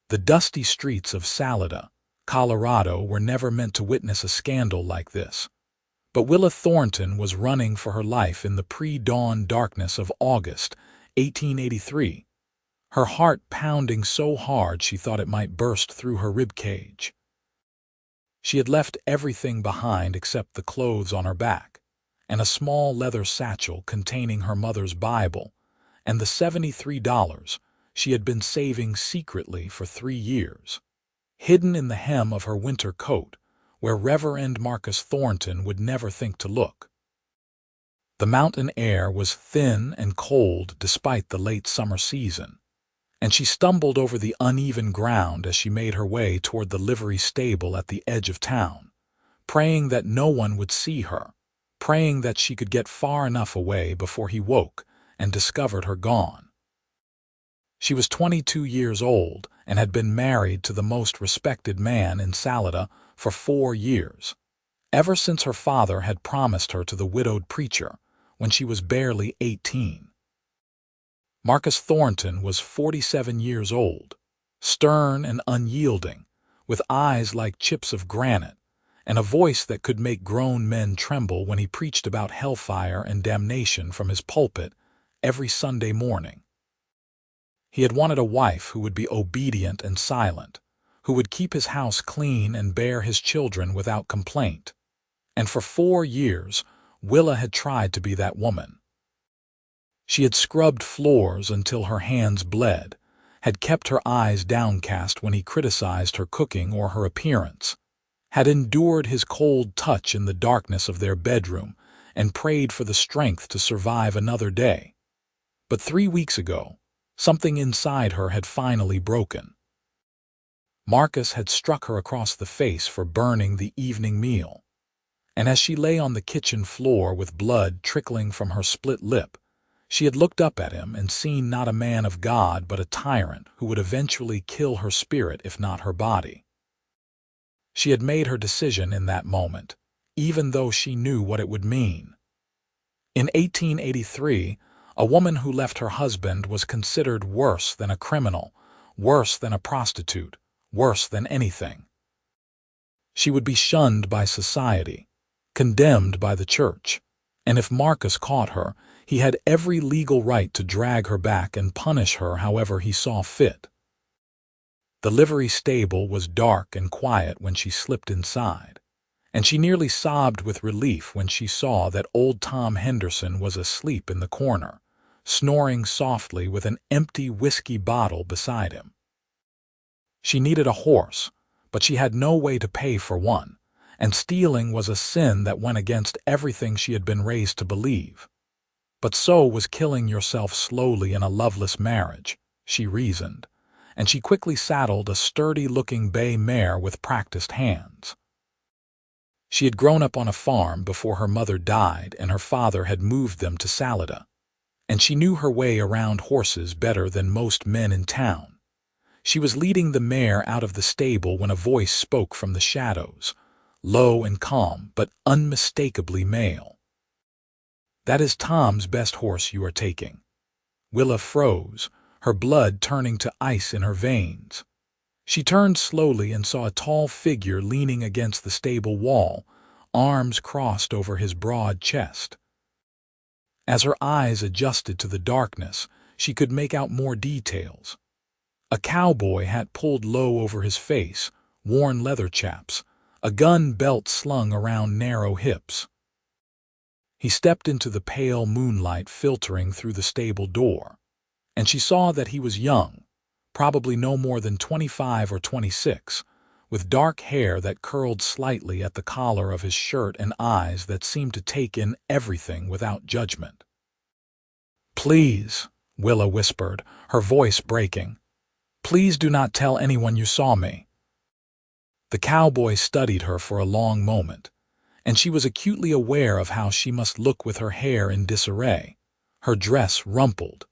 The dusty streets of Salida, Colorado, were never meant to witness a scandal like this. But Willa Thornton was running for her life in the pre-dawn darkness of August 1883, her heart pounding so hard she thought it might burst through her rib cage. She had left everything behind except the clothes on her back, and a small leather satchel containing her mother's Bible, and the $73 she had been saving secretly for 3 years, hidden in the hem of her winter coat, where Reverend Marcus Thornton would never think to look. The mountain air was thin and cold despite the late summer season, and she stumbled over the uneven ground as she made her way toward the livery stable at the edge of town, praying that no one would see her, praying that she could get far enough away before he woke and discovered her gone. She was 22 years old and had been married to the most respected man in Salida for 4 years, ever since her father had promised her to the widowed preacher when she was barely 18. Marcus Thornton was 47 years old, stern and unyielding, with eyes like chips of granite, and a voice that could make grown men tremble when he preached about hellfire and damnation from his pulpit every Sunday morning. He had wanted a wife who would be obedient and silent, who would keep his house clean and bear his children without complaint. And for 4 years, Willa had tried to be that woman. She had scrubbed floors until her hands bled, had kept her eyes downcast when he criticized her cooking or her appearance, had endured his cold touch in the darkness of their bedroom, and prayed for the strength to survive another day. But 3 weeks ago, something inside her had finally broken. Marcus had struck her across the face for burning the evening meal, and as she lay on the kitchen floor with blood trickling from her split lip, she had looked up at him and seen not a man of God but a tyrant who would eventually kill her spirit if not her body. She had made her decision in that moment, even though she knew what it would mean. In 1883, a woman who left her husband was considered worse than a criminal, worse than a prostitute, worse than anything. She would be shunned by society, condemned by the church, and if Marcus caught her, he had every legal right to drag her back and punish her however he saw fit. The livery stable was dark and quiet when she slipped inside, and she nearly sobbed with relief when she saw that old Tom Henderson was asleep in the corner, snoring softly with an empty whiskey bottle beside him. She needed a horse, but she had no way to pay for one, and stealing was a sin that went against everything she had been raised to believe. But so was killing yourself slowly in a loveless marriage, she reasoned, and she quickly saddled a sturdy-looking bay mare with practiced hands. She had grown up on a farm before her mother died and her father had moved them to Salida, and she knew her way around horses better than most men in town. She was leading the mare out of the stable when a voice spoke from the shadows, low and calm, but unmistakably male. "That is Tom's best horse you are taking." Willa froze, her blood turning to ice in her veins. She turned slowly and saw a tall figure leaning against the stable wall, arms crossed over his broad chest. As her eyes adjusted to the darkness, she could make out more details. A cowboy hat pulled low over his face, worn leather chaps, a gun belt slung around narrow hips. He stepped into the pale moonlight filtering through the stable door, and she saw that he was young, probably no more than 25 or 26, with dark hair that curled slightly at the collar of his shirt and eyes that seemed to take in everything without judgment. "Please," Willa whispered, her voice breaking, "please do not tell anyone you saw me." The cowboy studied her for a long moment, and she was acutely aware of how she must look with her hair in disarray, her dress rumpled,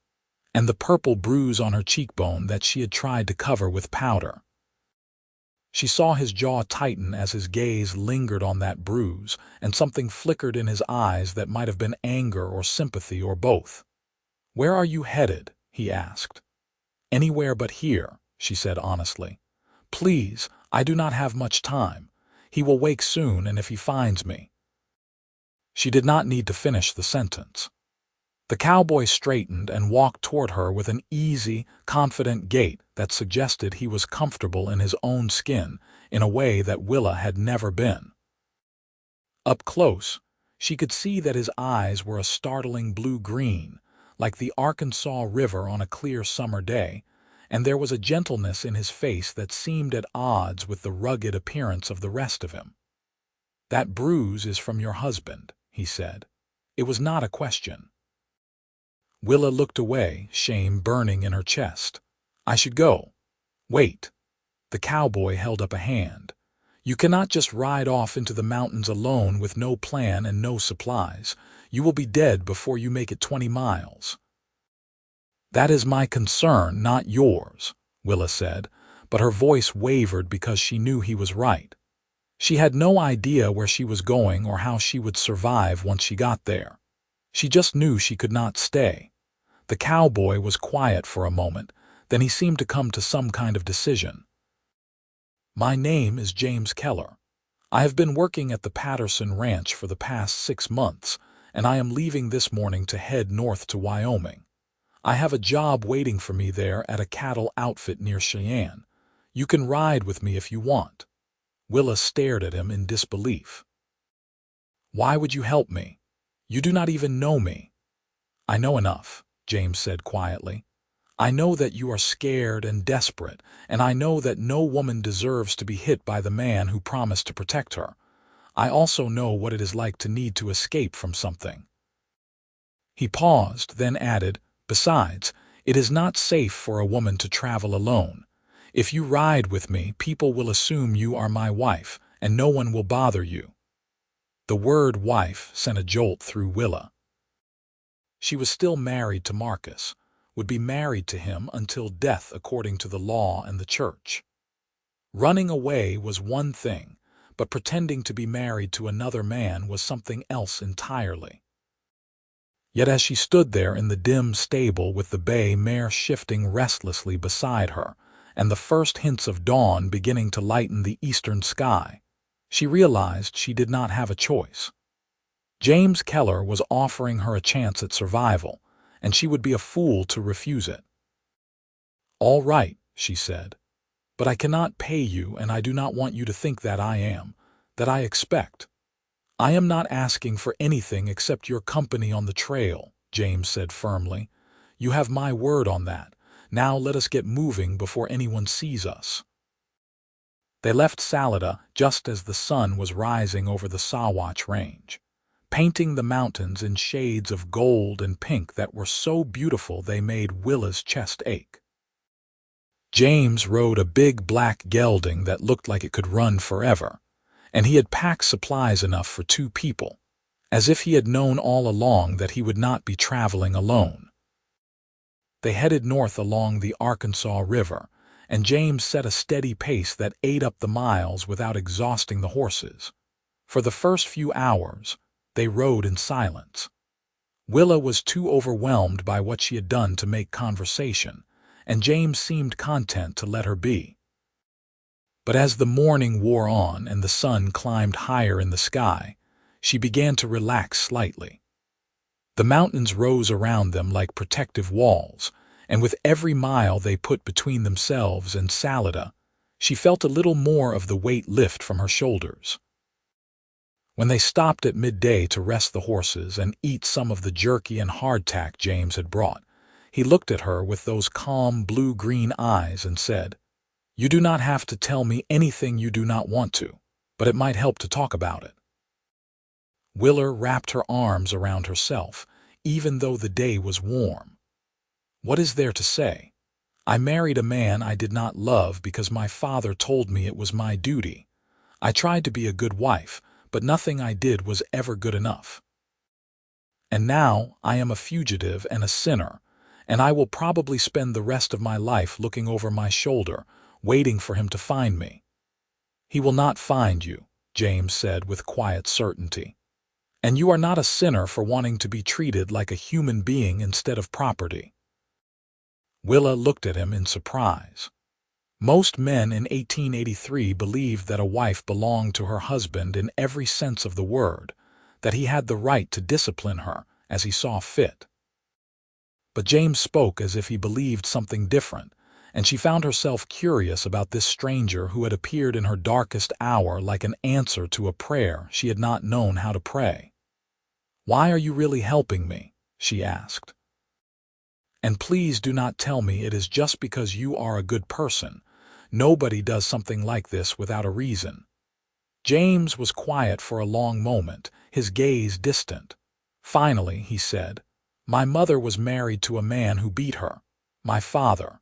and the purple bruise on her cheekbone that she had tried to cover with powder. She saw his jaw tighten as his gaze lingered on that bruise, and something flickered in his eyes that might have been anger or sympathy or both. "Where are you headed?" he asked. "Anywhere but here," she said honestly. "Please, I do not have much time. He will wake soon, and if he finds me—" She did not need to finish the sentence. The cowboy straightened and walked toward her with an easy, confident gait that suggested he was comfortable in his own skin in a way that Willa had never been. Up close, she could see that his eyes were a startling blue-green, like the Arkansas River on a clear summer day, and there was a gentleness in his face that seemed at odds with the rugged appearance of the rest of him. "That bruise is from your husband," he said. It was not a question. Willa looked away, shame burning in her chest. "I should go." "Wait." The cowboy held up a hand. "You cannot just ride off into the mountains alone with no plan and no supplies. You will be dead before you make it 20 miles. "That is my concern, not yours," Willa said, but her voice wavered because she knew he was right. She had no idea where she was going or how she would survive once she got there. She just knew she could not stay. The cowboy was quiet for a moment, then he seemed to come to some kind of decision. "My name is James Keller. I have been working at the Patterson Ranch for the past 6 months, and I am leaving this morning to head north to Wyoming. I have a job waiting for me there at a cattle outfit near Cheyenne. You can ride with me if you want." Willa stared at him in disbelief. "Why would you help me? You do not even know me." "I know enough," James said quietly. "I know that you are scared and desperate, and I know that no woman deserves to be hit by the man who promised to protect her. I also know what it is like to need to escape from something." He paused, then added, "Besides, it is not safe for a woman to travel alone. If you ride with me, people will assume you are my wife, and no one will bother you." The word wife sent a jolt through Willa. She was still married to Marcus, would be married to him until death according to the law and the church. Running away was one thing, but pretending to be married to another man was something else entirely. Yet as she stood there in the dim stable with the bay mare shifting restlessly beside her, and the first hints of dawn beginning to lighten the eastern sky, she realized she did not have a choice. James Keller was offering her a chance at survival, and she would be a fool to refuse it. "All right," she said, "but I cannot pay you, and I do not want you to think that I expect." "I am not asking for anything except your company on the trail," James said firmly. "You have my word on that. Now let us get moving before anyone sees us." They left Salida just as the sun was rising over the Sawatch Range, painting the mountains in shades of gold and pink that were so beautiful they made Willa's chest ache. James rode a big black gelding that looked like it could run forever, and he had packed supplies enough for 2 people, as if he had known all along that he would not be traveling alone. They headed north along the Arkansas River, and James set a steady pace that ate up the miles without exhausting the horses. For the first few hours, they rode in silence. Willa was too overwhelmed by what she had done to make conversation, and James seemed content to let her be. But as the morning wore on and the sun climbed higher in the sky, she began to relax slightly. The mountains rose around them like protective walls, and with every mile they put between themselves and Salida, she felt a little more of the weight lift from her shoulders. When they stopped at midday to rest the horses and eat some of the jerky and hardtack James had brought, he looked at her with those calm blue-green eyes and said, "You do not have to tell me anything you do not want to, but it might help to talk about it." Willa wrapped her arms around herself, even though the day was warm. "What is there to say? I married a man I did not love because my father told me it was my duty. I tried to be a good wife, but nothing I did was ever good enough. And now I am a fugitive and a sinner, and I will probably spend the rest of my life looking over my shoulder, waiting for him to find me." "He will not find you," James said with quiet certainty. "And you are not a sinner for wanting to be treated like a human being instead of property." Willa looked at him in surprise. Most men in 1883 believed that a wife belonged to her husband in every sense of the word, that he had the right to discipline her as he saw fit. But James spoke as if he believed something different, and she found herself curious about this stranger who had appeared in her darkest hour like an answer to a prayer she had not known how to pray. "Why are you really helping me?" she asked. "And please do not tell me it is just because you are a good person. Nobody does something like this without a reason." James was quiet for a long moment, his gaze distant. Finally, he said, "My mother was married to a man who beat her. My father.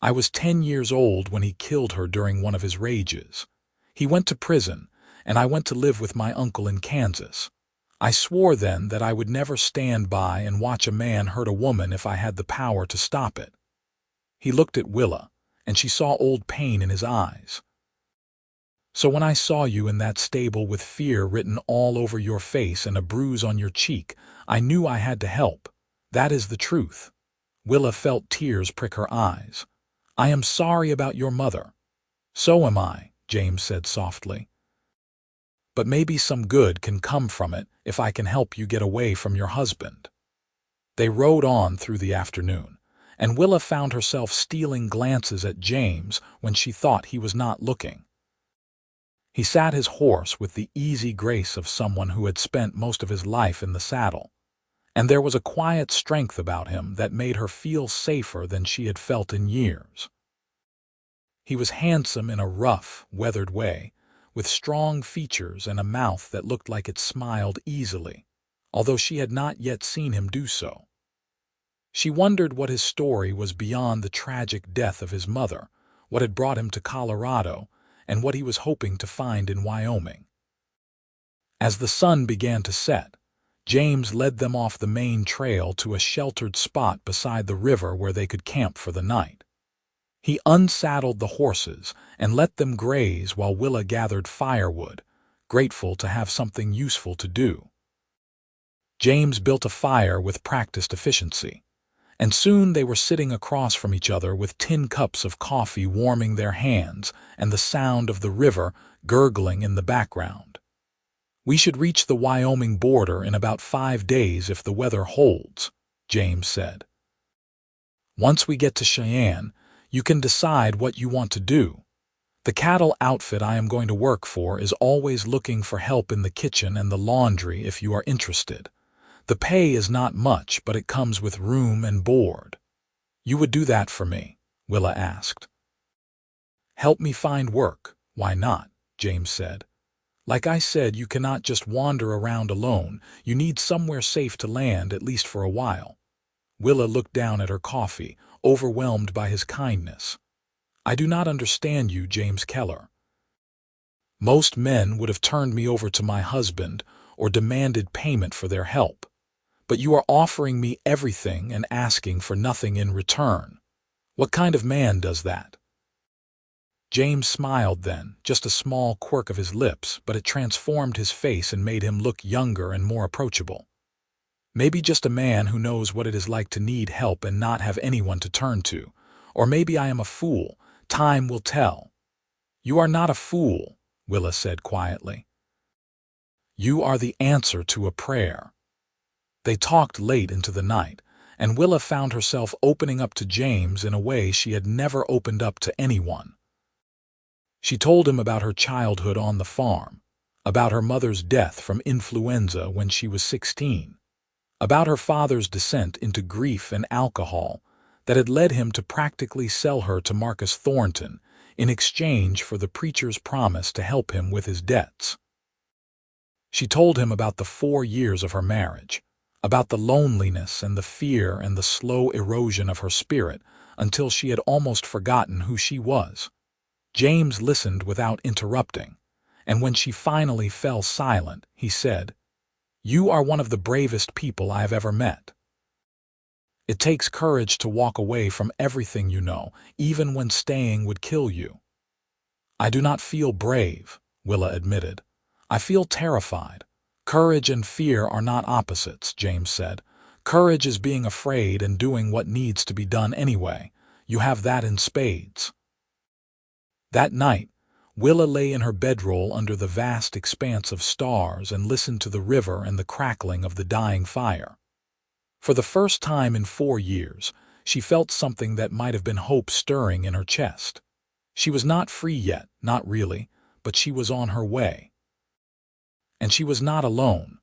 I was 10 years old when he killed her during one of his rages. He went to prison, and I went to live with my uncle in Kansas. I swore then that I would never stand by and watch a man hurt a woman if I had the power to stop it." He looked at Willa, and she saw old pain in his eyes. "So when I saw you in that stable with fear written all over your face and a bruise on your cheek, I knew I had to help. That is the truth." Willa felt tears prick her eyes. "I am sorry about your mother." "So am I," James said softly. "But maybe some good can come from it if I can help you get away from your husband." They rode on through the afternoon, and Willa found herself stealing glances at James when she thought he was not looking. He sat his horse with the easy grace of someone who had spent most of his life in the saddle, and there was a quiet strength about him that made her feel safer than she had felt in years. He was handsome in a rough, weathered way, with strong features and a mouth that looked like it smiled easily, although she had not yet seen him do so. She wondered what his story was beyond the tragic death of his mother, what had brought him to Colorado, and what he was hoping to find in Wyoming. As the sun began to set, James led them off the main trail to a sheltered spot beside the river where they could camp for the night. He unsaddled the horses and let them graze while Willa gathered firewood, grateful to have something useful to do. James built a fire with practiced efficiency, and soon they were sitting across from each other with tin cups of coffee warming their hands and the sound of the river gurgling in the background. "We should reach the Wyoming border in about 5 days if the weather holds," James said. "Once we get to Cheyenne, you can decide what you want to do. The cattle outfit I am going to work for is always looking for help in the kitchen and the laundry if you are interested. The pay is not much, but it comes with room and board." "You would do that for me?" Willa asked. "Help me find work. Why not?" James said. "Like I said, you cannot just wander around alone. You need somewhere safe to land, at least for a while." Willa looked down at her coffee, overwhelmed by his kindness. "I do not understand you, James Keller. Most men would have turned me over to my husband or demanded payment for their help. But you are offering me everything and asking for nothing in return. What kind of man does that?" James smiled then, just a small quirk of his lips, but it transformed his face and made him look younger and more approachable. "Maybe just a man who knows what it is like to need help and not have anyone to turn to. Or maybe I am a fool. Time will tell." "You are not a fool," Willa said quietly. "You are the answer to a prayer." They talked late into the night, and Willa found herself opening up to James in a way she had never opened up to anyone. She told him about her childhood on the farm, about her mother's death from influenza when she was 16, about her father's descent into grief and alcohol that had led him to practically sell her to Marcus Thornton in exchange for the preacher's promise to help him with his debts. She told him about the 4 years of her marriage, about the loneliness and the fear and the slow erosion of her spirit until she had almost forgotten who she was. James listened without interrupting, and when she finally fell silent, he said, "You are one of the bravest people I have ever met. It takes courage to walk away from everything you know, even when staying would kill you." "I do not feel brave," Willa admitted. "I feel terrified. Courage and fear are not opposites," James said. "Courage is being afraid and doing what needs to be done anyway. You have that in spades." That night, Willa lay in her bedroll under the vast expanse of stars and listened to the river and the crackling of the dying fire. For the first time in 4 years, she felt something that might have been hope stirring in her chest. She was not free yet, not really, but she was on her way. And she was not alone.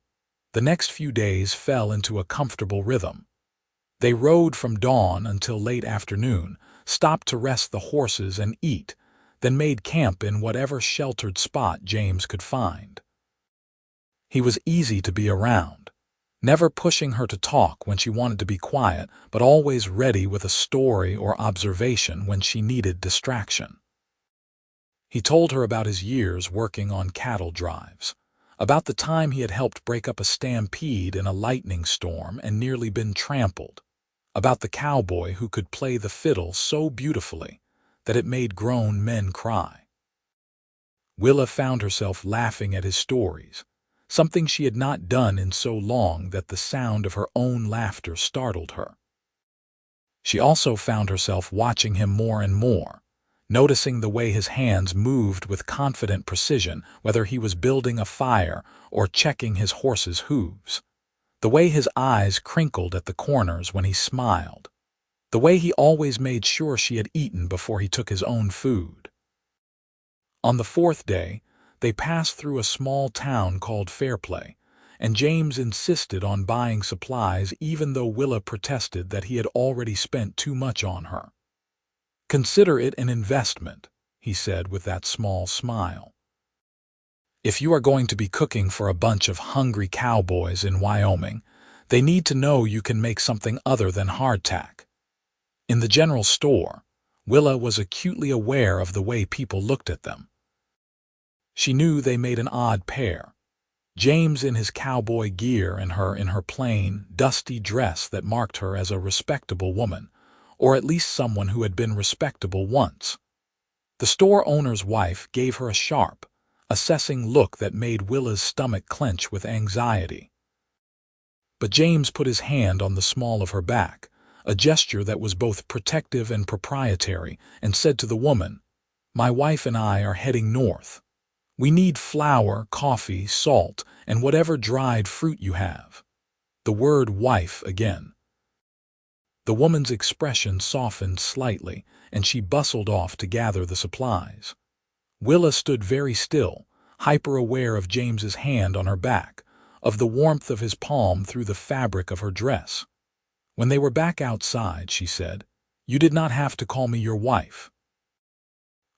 The next few days fell into a comfortable rhythm. They rode from dawn until late afternoon, stopped to rest the horses and eat, then made camp in whatever sheltered spot James could find. He was easy to be around, never pushing her to talk when she wanted to be quiet, but always ready with a story or observation when she needed distraction. He told her about his years working on cattle drives, about the time he had helped break up a stampede in a lightning storm and nearly been trampled, about the cowboy who could play the fiddle so beautifully that it made grown men cry. Willa found herself laughing at his stories, something she had not done in so long that the sound of her own laughter startled her. She also found herself watching him more and more, noticing the way his hands moved with confident precision, whether he was building a fire or checking his horse's hooves, the way his eyes crinkled at the corners when he smiled, the way he always made sure she had eaten before he took his own food. On the fourth day, they passed through a small town called Fairplay, and James insisted on buying supplies even though Willa protested that he had already spent too much on her. "Consider it an investment," he said with that small smile. "If you are going to be cooking for a bunch of hungry cowboys in Wyoming, they need to know you can make something other than hardtack." In the general store, Willa was acutely aware of the way people looked at them. She knew they made an odd pair. James in his cowboy gear and her in her plain, dusty dress that marked her as a respectable woman, or at least someone who had been respectable once. The store owner's wife gave her a sharp, assessing look that made Willa's stomach clench with anxiety. But James put his hand on the small of her back, a gesture that was both protective and proprietary, and said to the woman, "My wife and I are heading north. We need flour, coffee, salt, and whatever dried fruit you have." The word wife again. The woman's expression softened slightly, and she bustled off to gather the supplies. Willa stood very still, hyper-aware of James's hand on her back, of the warmth of his palm through the fabric of her dress. When they were back outside, she said, "You did not have to call me your wife."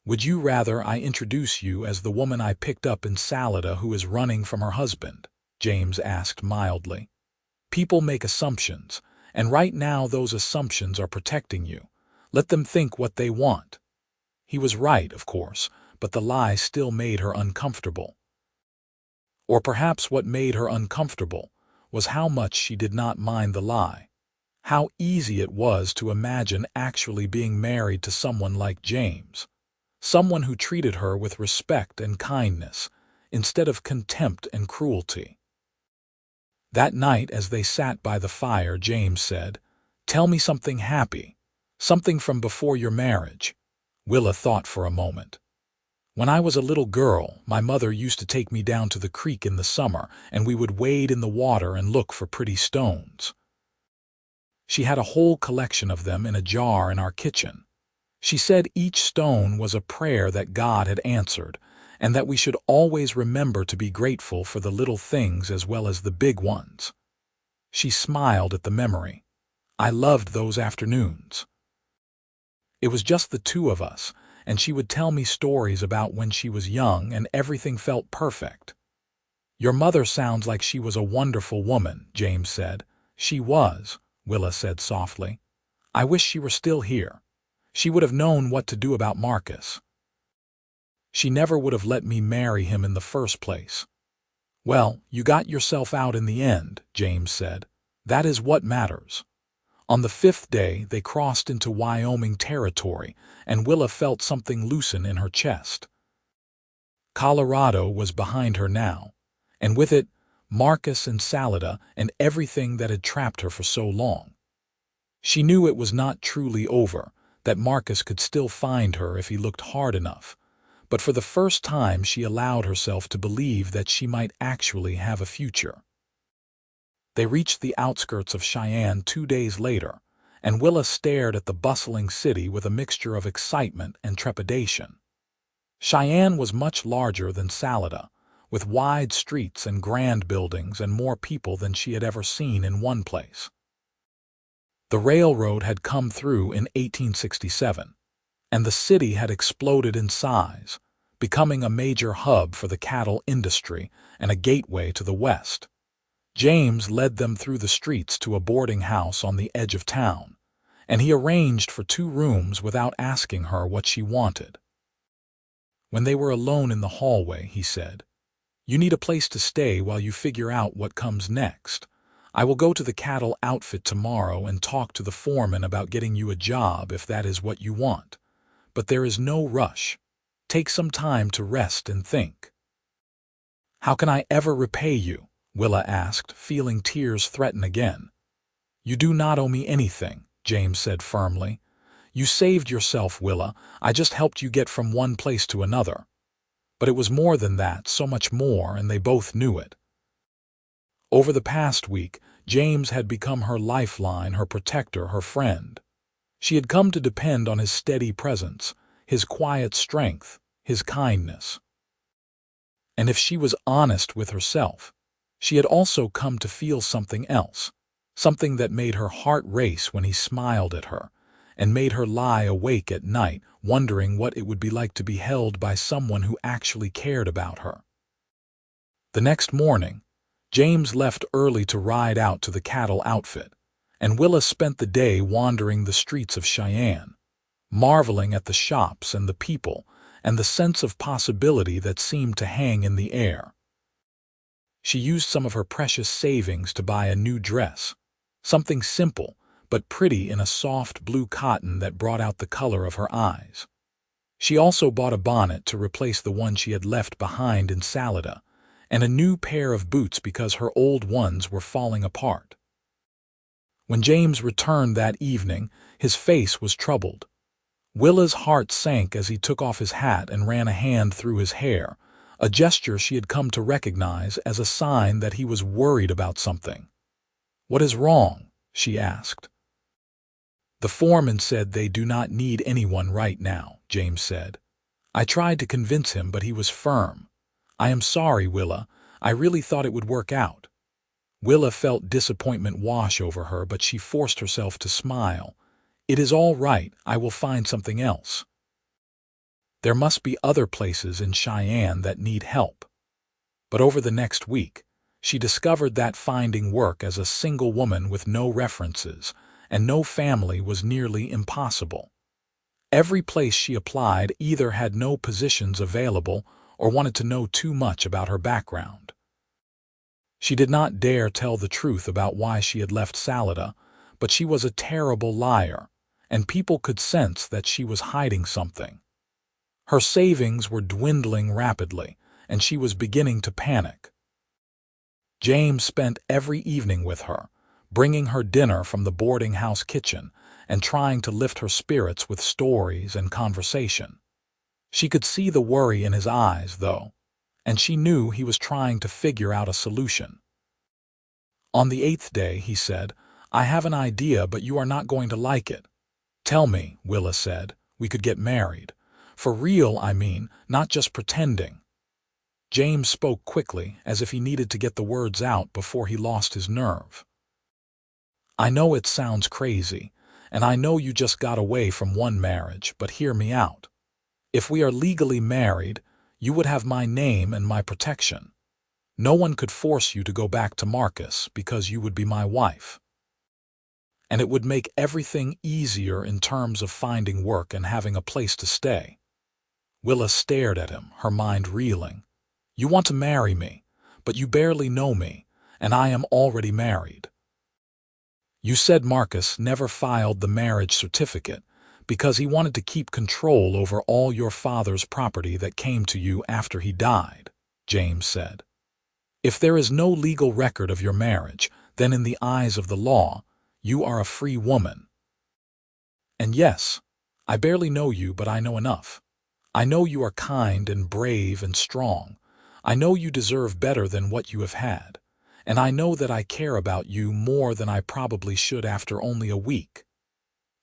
"Would you rather I introduce you as the woman I picked up in Salida who is running from her husband?" James asked mildly. "People make assumptions, and right now those assumptions are protecting you. Let them think what they want." He was right, of course, but the lie still made her uncomfortable. Or perhaps what made her uncomfortable was how much she did not mind the lie. How easy it was to imagine actually being married to someone like James, someone who treated her with respect and kindness, instead of contempt and cruelty. That night, as they sat by the fire, James said, "Tell me something happy, something from before your marriage." Willa thought for a moment. "When I was a little girl, my mother used to take me down to the creek in the summer, and we would wade in the water and look for pretty stones. She had a whole collection of them in a jar in our kitchen. She said each stone was a prayer that God had answered, and that we should always remember to be grateful for the little things as well as the big ones." She smiled at the memory. "I loved those afternoons. It was just the two of us, and she would tell me stories about when she was young and everything felt perfect." "Your mother sounds like she was a wonderful woman," James said. "She was," Willa said softly. "I wish she were still here. She would have known what to do about Marcus. She never would have let me marry him in the first place." "Well, you got yourself out in the end," James said. "That is what matters." On the fifth day, they crossed into Wyoming territory, and Willa felt something loosen in her chest. Colorado was behind her now, and with it, Marcus and Salida and everything that had trapped her for so long. She knew it was not truly over, that Marcus could still find her if he looked hard enough, but for the first time she allowed herself to believe that she might actually have a future. They reached the outskirts of Cheyenne 2 days later, and Willa stared at the bustling city with a mixture of excitement and trepidation. Cheyenne was much larger than Salida, with wide streets and grand buildings and more people than she had ever seen in one place. The railroad had come through in 1867, and the city had exploded in size, becoming a major hub for the cattle industry and a gateway to the West. James led them through the streets to a boarding house on the edge of town, and he arranged for 2 rooms without asking her what she wanted. When they were alone in the hallway, he said, "You need a place to stay while you figure out what comes next. I will go to the cattle outfit tomorrow and talk to the foreman about getting you a job if that is what you want. But there is no rush. Take some time to rest and think." "How can I ever repay you?" Willa asked, feeling tears threaten again. "You do not owe me anything," James said firmly. "You saved yourself, Willa. I just helped you get from one place to another." But it was more than that, so much more, and they both knew it. Over the past week, James had become her lifeline, her protector, her friend. She had come to depend on his steady presence, his quiet strength, his kindness. And if she was honest with herself, she had also come to feel something else, something that made her heart race when he smiled at her, and made her lie awake at night, wondering what it would be like to be held by someone who actually cared about her. The next morning, James left early to ride out to the cattle outfit, and Willa spent the day wandering the streets of Cheyenne, marveling at the shops and the people and the sense of possibility that seemed to hang in the air. She used some of her precious savings to buy a new dress, something simple but pretty in a soft blue cotton that brought out the color of her eyes. She also bought a bonnet to replace the one she had left behind in Salida, and a new pair of boots because her old ones were falling apart. When James returned that evening, his face was troubled. Willa's heart sank as he took off his hat and ran a hand through his hair, a gesture she had come to recognize as a sign that he was worried about something. "What is wrong?" she asked. "The foreman said they do not need anyone right now," James said. "I tried to convince him, but he was firm. I am sorry, Willa. I really thought it would work out." Willa felt disappointment wash over her, but she forced herself to smile. "It is all right. I will find something else. There must be other places in Cheyenne that need help." But over the next week, she discovered that finding work as a single woman with no references and no family was nearly impossible. Every place she applied either had no positions available or wanted to know too much about her background. She did not dare tell the truth about why she had left Salida, but she was a terrible liar, and people could sense that she was hiding something. Her savings were dwindling rapidly, and she was beginning to panic. James spent every evening with her, bringing her dinner from the boarding house kitchen and trying to lift her spirits with stories and conversation. She could see the worry in his eyes, though, and she knew he was trying to figure out a solution. On the 8th day, he said, "I have an idea, but you are not going to like it." "Tell me," Willa said. "We could get married. For real, I mean, not just pretending." James spoke quickly, as if he needed to get the words out before he lost his nerve. "I know it sounds crazy, and I know you just got away from one marriage, but hear me out. If we are legally married, you would have my name and my protection. No one could force you to go back to Marcus because you would be my wife. And it would make everything easier in terms of finding work and having a place to stay." Willa stared at him, her mind reeling. "You want to marry me, but you barely know me, and I am already married. You said Marcus never filed the marriage certificate because he wanted to keep control over all your father's property that came to you after he died," James said. "If there is no legal record of your marriage, then in the eyes of the law, you are a free woman. And yes, I barely know you, but I know enough. I know you are kind and brave and strong. I know you deserve better than what you have had. And I know that I care about you more than I probably should after only a week."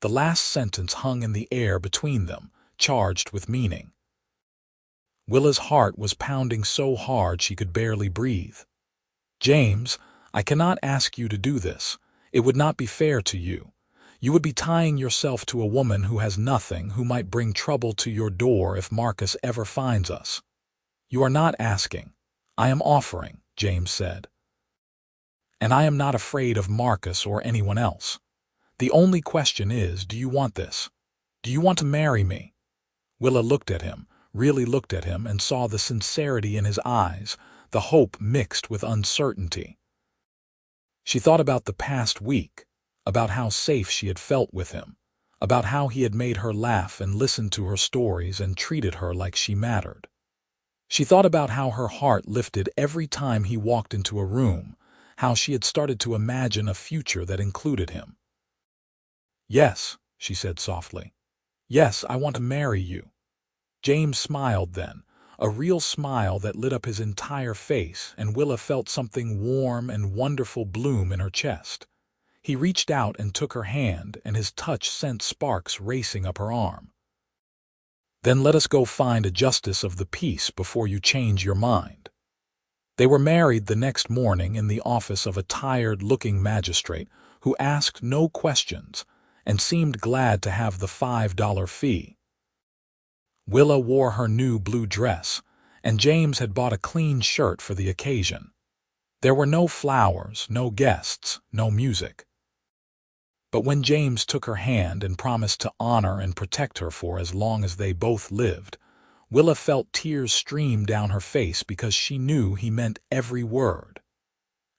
The last sentence hung in the air between them, charged with meaning. Willa's heart was pounding so hard she could barely breathe. "James, I cannot ask you to do this. It would not be fair to you. You would be tying yourself to a woman who has nothing, who might bring trouble to your door if Marcus ever finds us." "You are not asking. I am offering," James said. "And I am not afraid of Marcus or anyone else. The only question is, do you want this? Do you want to marry me?" Willa looked at him, really looked at him, and saw the sincerity in his eyes, the hope mixed with uncertainty. She thought about the past week, about how safe she had felt with him, about how he had made her laugh and listened to her stories and treated her like she mattered. She thought about how her heart lifted every time he walked into a room, how she had started to imagine a future that included him. "Yes," she said softly. "Yes, I want to marry you." James smiled then, a real smile that lit up his entire face, and Willa felt something warm and wonderful bloom in her chest. He reached out and took her hand, and his touch sent sparks racing up her arm. "Then let us go find a justice of the peace before you change your mind." They were married the next morning in the office of a tired-looking magistrate who asked no questions and seemed glad to have the $5 fee. Willa wore her new blue dress, and James had bought a clean shirt for the occasion. There were no flowers, no guests, no music. But when James took her hand and promised to honor and protect her for as long as they both lived, Willa felt tears stream down her face because she knew he meant every word.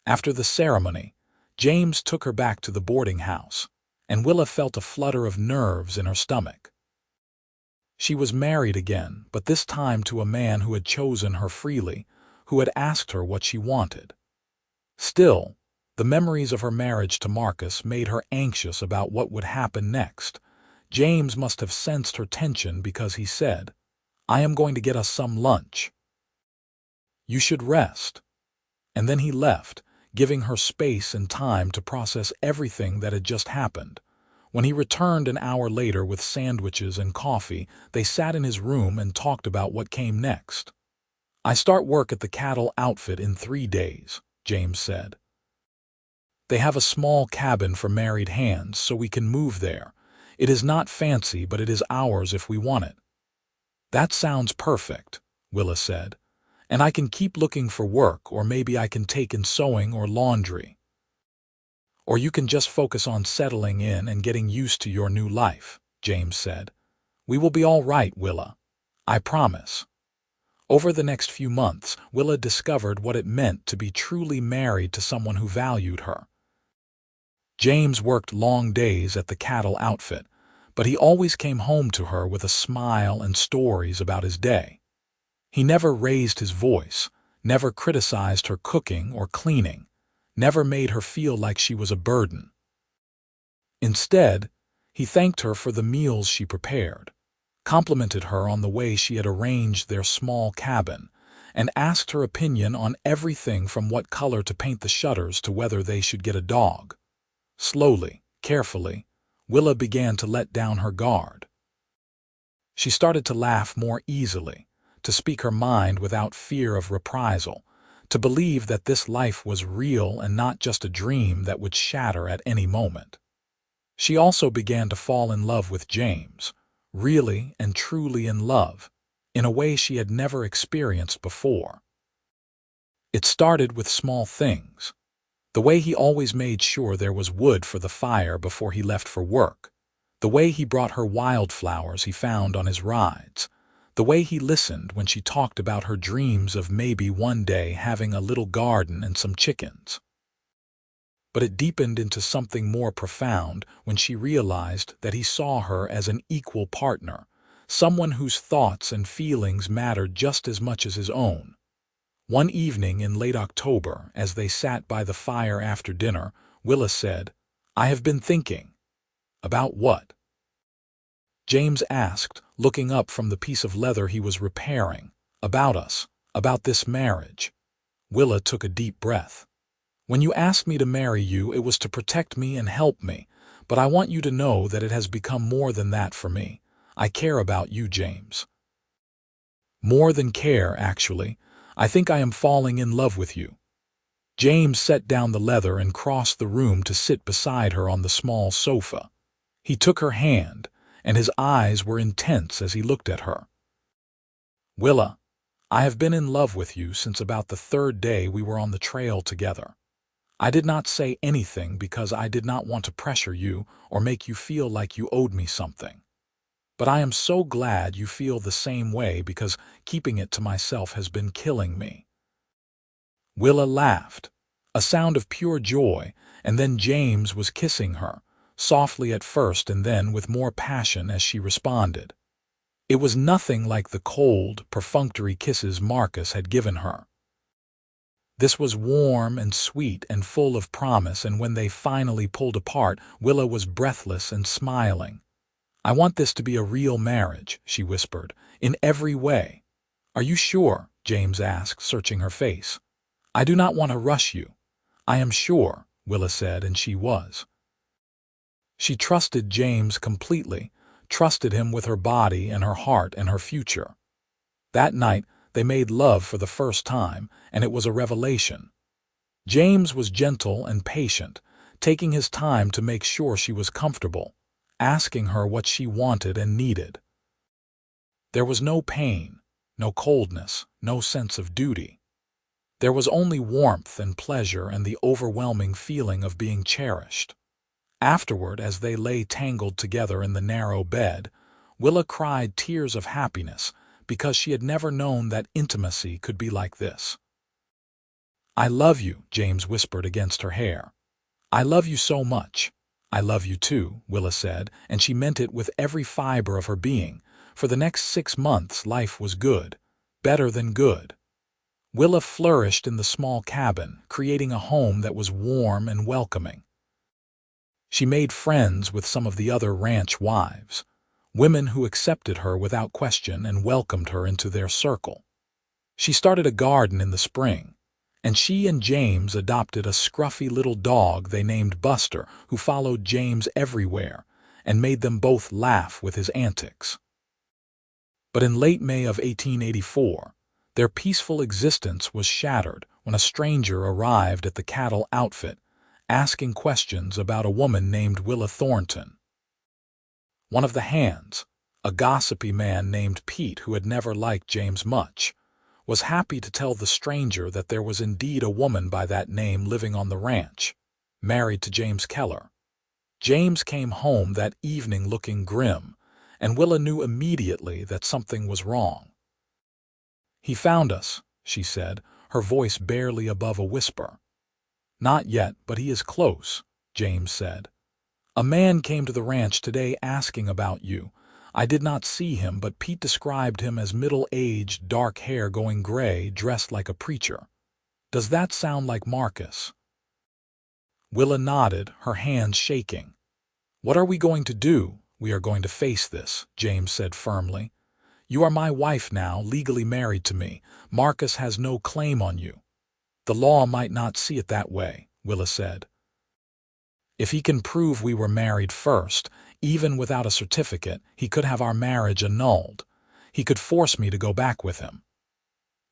After the ceremony, James took her back to the boarding house, and Willa felt a flutter of nerves in her stomach. She was married again, but this time to a man who had chosen her freely, who had asked her what she wanted. Still, the memories of her marriage to Marcus made her anxious about what would happen next. James must have sensed her tension because he said, "I am going to get us some lunch. You should rest." And then he left, giving her space and time to process everything that had just happened. When he returned an hour later with sandwiches and coffee, they sat in his room and talked about what came next. "I start work at the cattle outfit in 3 days, James said. "They have a small cabin for married hands, so we can move there. It is not fancy, but it is ours if we want it." "That sounds perfect," Willa said. "And I can keep looking for work, or maybe I can take in sewing or laundry. Or you can just focus on settling in and getting used to your new life," James said. "We will be all right, Willa. I promise." Over the next few months, Willa discovered what it meant to be truly married to someone who valued her. James worked long days at the cattle outfit, but he always came home to her with a smile and stories about his day. He never raised his voice, never criticized her cooking or cleaning, never made her feel like she was a burden. Instead, he thanked her for the meals she prepared, complimented her on the way she had arranged their small cabin, and asked her opinion on everything from what color to paint the shutters to whether they should get a dog. Slowly, carefully, Willa began to let down her guard. She started to laugh more easily, to speak her mind without fear of reprisal, to believe that this life was real and not just a dream that would shatter at any moment. She also began to fall in love with James, really and truly in love, in a way she had never experienced before. It started with small things. The way he always made sure there was wood for the fire before he left for work, the way he brought her wildflowers he found on his rides, the way he listened when she talked about her dreams of maybe one day having a little garden and some chickens. But it deepened into something more profound when she realized that he saw her as an equal partner, someone whose thoughts and feelings mattered just as much as his own. One evening in late October, as they sat by the fire after dinner, Willa said, "I have been thinking." "About what?" James asked, looking up from the piece of leather he was repairing. About us, about this marriage. Willa took a deep breath. When you asked me to marry you, it was to protect me and help me, but I want you to know that it has become more than that for me. I care about you, James. More than care, actually. I think I am falling in love with you. James set down the leather and crossed the room to sit beside her on the small sofa. He took her hand, and his eyes were intense as he looked at her. Willa, I have been in love with you since about the third day we were on the trail together. I did not say anything because I did not want to pressure you or make you feel like you owed me something. But I am so glad you feel the same way because keeping it to myself has been killing me. Willa laughed, a sound of pure joy, and then James was kissing her, softly at first and then with more passion as she responded. It was nothing like the cold, perfunctory kisses Marcus had given her. This was warm and sweet and full of promise, and when they finally pulled apart, Willa was breathless and smiling. I want this to be a real marriage, she whispered, in every way. Are you sure? James asked, searching her face. I do not want to rush you. I am sure, Willa said, and she was. She trusted James completely, trusted him with her body and her heart and her future. That night, they made love for the first time, and it was a revelation. James was gentle and patient, taking his time to make sure she was comfortable, asking her what she wanted and needed. There was no pain, no coldness, no sense of duty. There was only warmth and pleasure and the overwhelming feeling of being cherished. Afterward, as they lay tangled together in the narrow bed, Willa cried tears of happiness because she had never known that intimacy could be like this. I love you, James whispered against her hair. I love you so much. I love you too, Willa said, and she meant it with every fiber of her being. For the next 6 months, life was good, better than good. Willa flourished in the small cabin, creating a home that was warm and welcoming. She made friends with some of the other ranch wives, women who accepted her without question and welcomed her into their circle. She started a garden in the spring, and she and James adopted a scruffy little dog they named Buster, who followed James everywhere and made them both laugh with his antics. But in late May of 1884, their peaceful existence was shattered when a stranger arrived at the cattle outfit, asking questions about a woman named Willa Thornton. One of the hands, a gossipy man named Pete who had never liked James much, was happy to tell the stranger that there was indeed a woman by that name living on the ranch, married to James Keller. James came home that evening looking grim, and Willa knew immediately that something was wrong. He found us, she said, her voice barely above a whisper. Not yet, but he is close, James said. A man came to the ranch today asking about you. I did not see him, but Pete described him as middle-aged, dark hair going gray, dressed like a preacher. Does that sound like Marcus? Willa nodded, her hands shaking. What are we going to do? We are going to face this, James said firmly. You are my wife now, legally married to me. Marcus has no claim on you. The law might not see it that way, Willa said. If he can prove we were married first, even without a certificate, he could have our marriage annulled. He could force me to go back with him.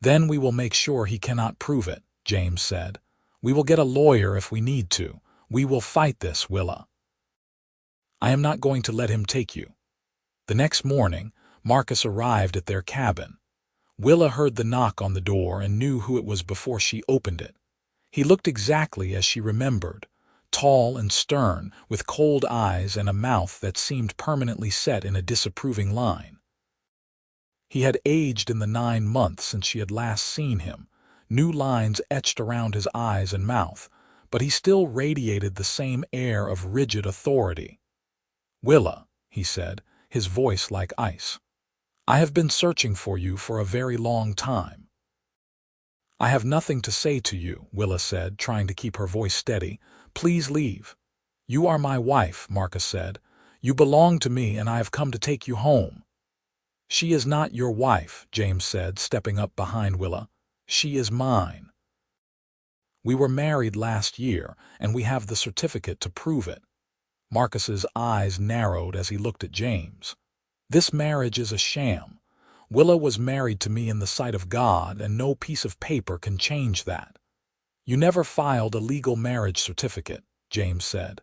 Then we will make sure he cannot prove it, James said. We will get a lawyer if we need to. We will fight this, Willa. I am not going to let him take you. The next morning, Marcus arrived at their cabin. Willa heard the knock on the door and knew who it was before she opened it. He looked exactly as she remembered, tall and stern, with cold eyes and a mouth that seemed permanently set in a disapproving line. He had aged in the 9 months since she had last seen him, new lines etched around his eyes and mouth, but he still radiated the same air of rigid authority. Willa, he said, his voice like ice. I have been searching for you for a very long time. I have nothing to say to you, Willa said, trying to keep her voice steady. Please leave. You are my wife, Marcus said. You belong to me, and I have come to take you home." "She is not your wife," James said, stepping up behind Willa. "She is mine. We were married last year, and we have the certificate to prove it." Marcus's eyes narrowed as he looked at James. "This marriage is a sham. Willa was married to me in the sight of God, and no piece of paper can change that." "You never filed a legal marriage certificate," James said.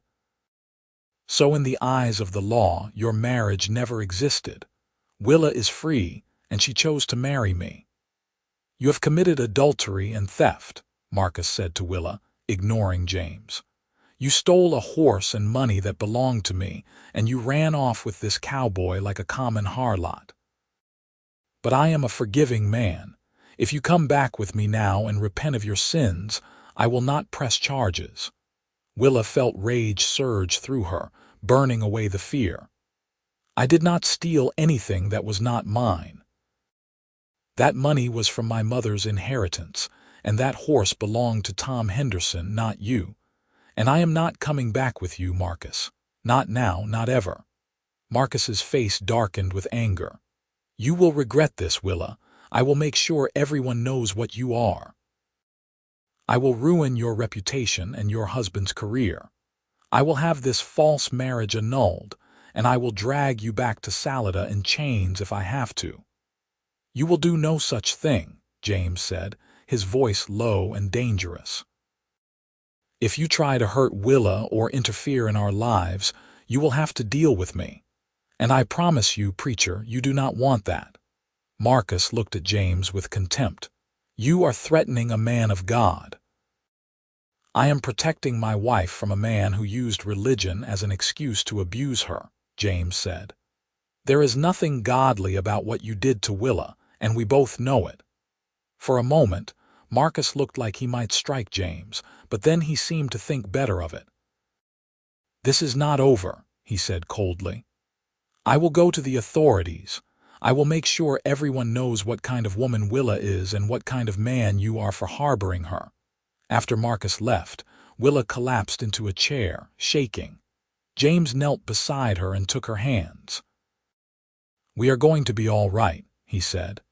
"So in the eyes of the law, your marriage never existed. Willa is free, and she chose to marry me." "You have committed adultery and theft," Marcus said to Willa, ignoring James. "You stole a horse and money that belonged to me, and you ran off with this cowboy like a common harlot. But I am a forgiving man. If you come back with me now and repent of your sins, I will not press charges." Willa felt rage surge through her, burning away the fear. "I did not steal anything that was not mine. That money was from my mother's inheritance, and that horse belonged to Tom Henderson, not you. And I am not coming back with you, Marcus. Not now, not ever." Marcus's face darkened with anger. "You will regret this, Willa. I will make sure everyone knows what you are. I will ruin your reputation and your husband's career. I will have this false marriage annulled, and I will drag you back to Salida in chains if I have to." "You will do no such thing," James said, his voice low and dangerous. "If you try to hurt Willa or interfere in our lives, you will have to deal with me. And I promise you, preacher, you do not want that." Marcus looked at James with contempt. "You are threatening a man of God." "I am protecting my wife from a man who used religion as an excuse to abuse her," James said. "There is nothing godly about what you did to Willa, and we both know it." For a moment, Marcus looked like he might strike James, but then he seemed to think better of it. "This is not over," he said coldly. "I will go to the authorities. I will make sure everyone knows what kind of woman Willa is and what kind of man you are for harboring her." After Marcus left, Willa collapsed into a chair, shaking. James knelt beside her and took her hands. "We are going to be all right," he said.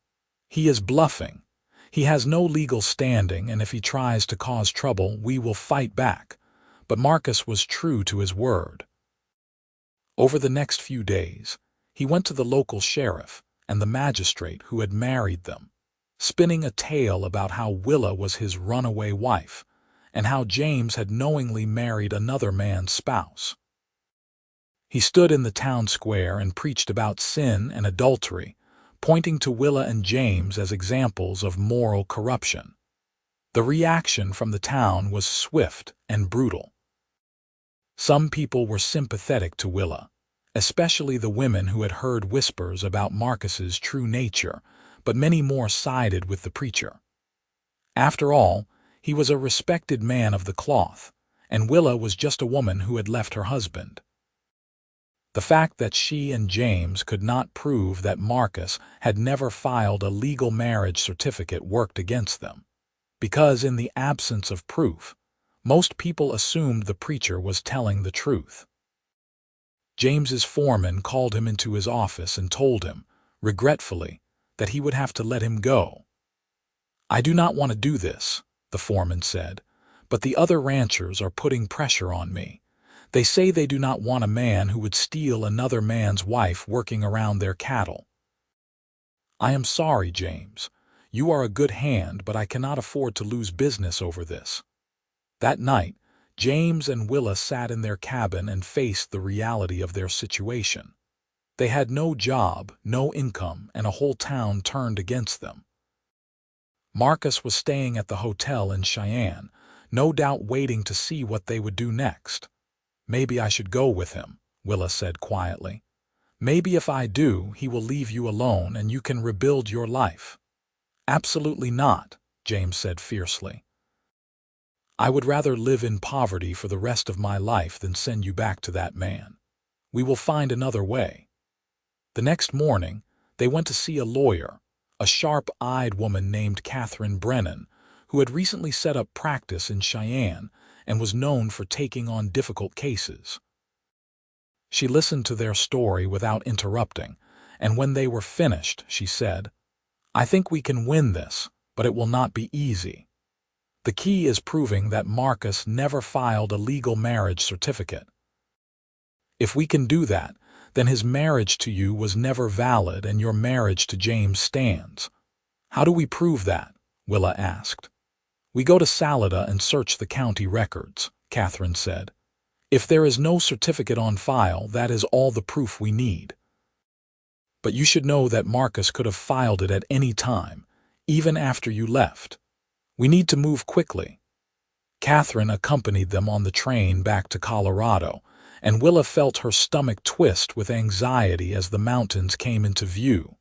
"He is bluffing. He has no legal standing, and if he tries to cause trouble, we will fight back." But Marcus was true to his word. Over the next few days, he went to the local sheriff and the magistrate who had married them, spinning a tale about how Willa was his runaway wife and how James had knowingly married another man's spouse. He stood in the town square and preached about sin and adultery, pointing to Willa and James as examples of moral corruption. The reaction from the town was swift and brutal. Some people were sympathetic to Willa, especially the women who had heard whispers about Marcus's true nature, but many more sided with the preacher. After all, he was a respected man of the cloth, and Willa was just a woman who had left her husband. The fact that she and James could not prove that Marcus had never filed a legal marriage certificate worked against them, because in the absence of proof, most people assumed the preacher was telling the truth. James's foreman called him into his office and told him, regretfully, that he would have to let him go. "I do not want to do this," the foreman said, "but the other ranchers are putting pressure on me. They say they do not want a man who would steal another man's wife working around their cattle." "I am sorry, James. You are a good hand, but I cannot afford to lose business over this." That night, James and Willa sat in their cabin and faced the reality of their situation. They had no job, no income, and a whole town turned against them. Marcus was staying at the hotel in Cheyenne, no doubt waiting to see what they would do next. "Maybe I should go with him," Willa said quietly. "Maybe if I do, he will leave you alone and you can rebuild your life." "Absolutely not," James said fiercely. "I would rather live in poverty for the rest of my life than send you back to that man. We will find another way." The next morning, they went to see a lawyer, a sharp-eyed woman named Catherine Brennan, who had recently set up practice in Cheyenne and was known for taking on difficult cases. She listened to their story without interrupting, and when they were finished, she said, "I think we can win this, but it will not be easy. The key is proving that Marcus never filed a legal marriage certificate. If we can do that, then his marriage to you was never valid and your marriage to James stands." "How do we prove that?" Willa asked. "We go to Salida and search the county records," Catherine said. "If there is no certificate on file, that is all the proof we need. But you should know that Marcus could have filed it at any time, even after you left. We need to move quickly." Catherine accompanied them on the train back to Colorado, and Willa felt her stomach twist with anxiety as the mountains came into view.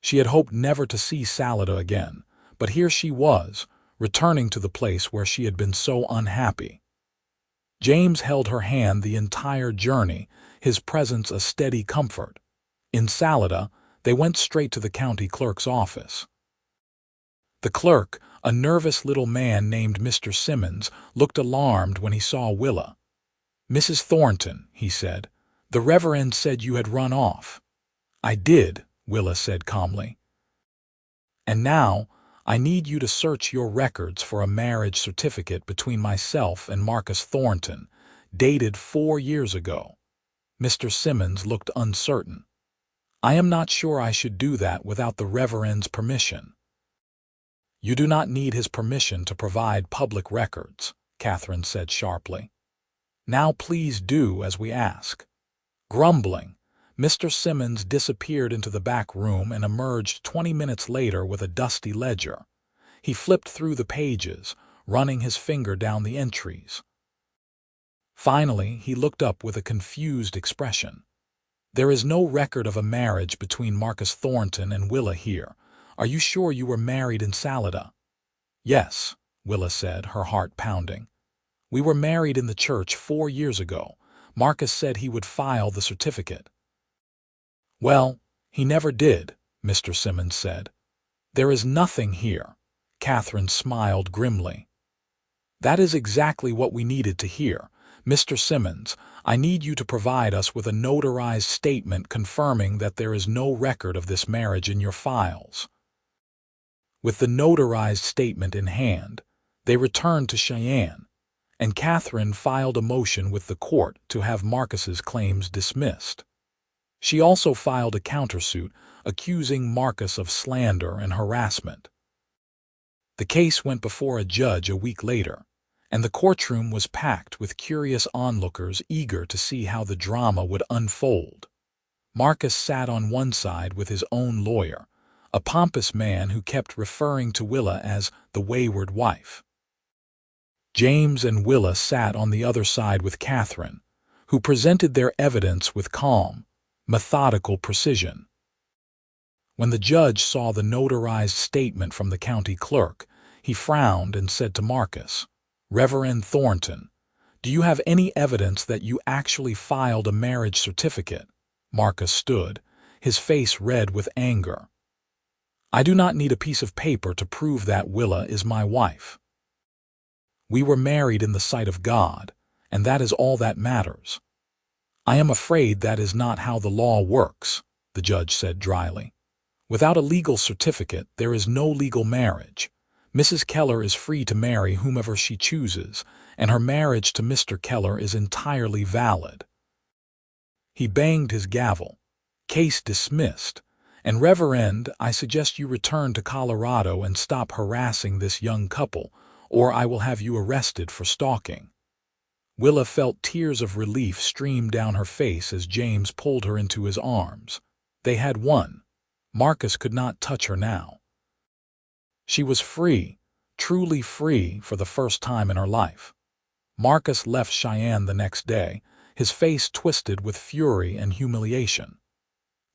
She had hoped never to see Salida again, but here she was, returning to the place where she had been so unhappy. James held her hand the entire journey, his presence a steady comfort. In Salida, they went straight to the county clerk's office. The clerk, a nervous little man named Mr. Simmons, looked alarmed when he saw Willa. "Mrs. Thornton," he said, "the Reverend said you had run off." "I did," Willa said calmly. "And now, I need you to search your records for a marriage certificate between myself and Marcus Thornton, dated 4 years ago." Mr. Simmons looked uncertain. "I am not sure I should do that without the Reverend's permission." "You do not need his permission to provide public records," Catherine said sharply. "Now please do as we ask." Grumbling, Mr. Simmons disappeared into the back room and emerged 20 minutes later with a dusty ledger. He flipped through the pages, running his finger down the entries. Finally, he looked up with a confused expression. "There is no record of a marriage between Marcus Thornton and Willa here. Are you sure you were married in Salida?" "Yes," Willa said, her heart pounding. "We were married in the church 4 years ago. Marcus said he would file the certificate." "Well, he never did," Mr. Simmons said. "There is nothing here." Catherine smiled grimly. "That is exactly what we needed to hear. Mr. Simmons, I need you to provide us with a notarized statement confirming that there is no record of this marriage in your files." With the notarized statement in hand, they returned to Cheyenne, and Catherine filed a motion with the court to have Marcus's claims dismissed. She also filed a countersuit accusing Marcus of slander and harassment. The case went before a judge a week later, and the courtroom was packed with curious onlookers eager to see how the drama would unfold. Marcus sat on one side with his own lawyer, a pompous man who kept referring to Willa as the wayward wife. James and Willa sat on the other side with Catherine, who presented their evidence with calm, methodical precision. When the judge saw the notarized statement from the county clerk, he frowned and said to Marcus, "Reverend Thornton, do you have any evidence that you actually filed a marriage certificate?" Marcus stood, his face red with anger. "I do not need a piece of paper to prove that Willa is my wife. We were married in the sight of God, and that is all that matters." "I am afraid that is not how the law works," the judge said dryly. "Without a legal certificate, there is no legal marriage. Mrs. Keller is free to marry whomever she chooses, and her marriage to Mr. Keller is entirely valid." He banged his gavel. "Case dismissed. And Reverend, I suggest you return to Colorado and stop harassing this young couple, or I will have you arrested for stalking." Willa felt tears of relief stream down her face as James pulled her into his arms. They had won. Marcus could not touch her now. She was free, truly free for the first time in her life. Marcus left Cheyenne the next day, his face twisted with fury and humiliation.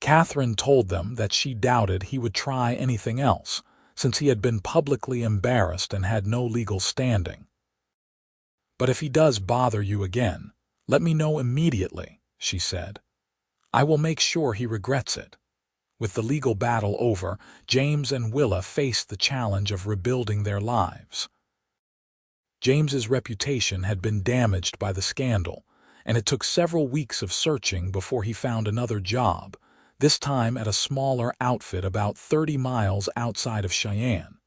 Catherine told them that she doubted he would try anything else, since he had been publicly embarrassed and had no legal standing. "But if he does bother you again, let me know immediately," she said. "I will make sure he regrets it." With the legal battle over, James and Willa faced the challenge of rebuilding their lives. James's reputation had been damaged by the scandal, and it took several weeks of searching before he found another job, this time at a smaller outfit about 30 miles outside of Cheyenne.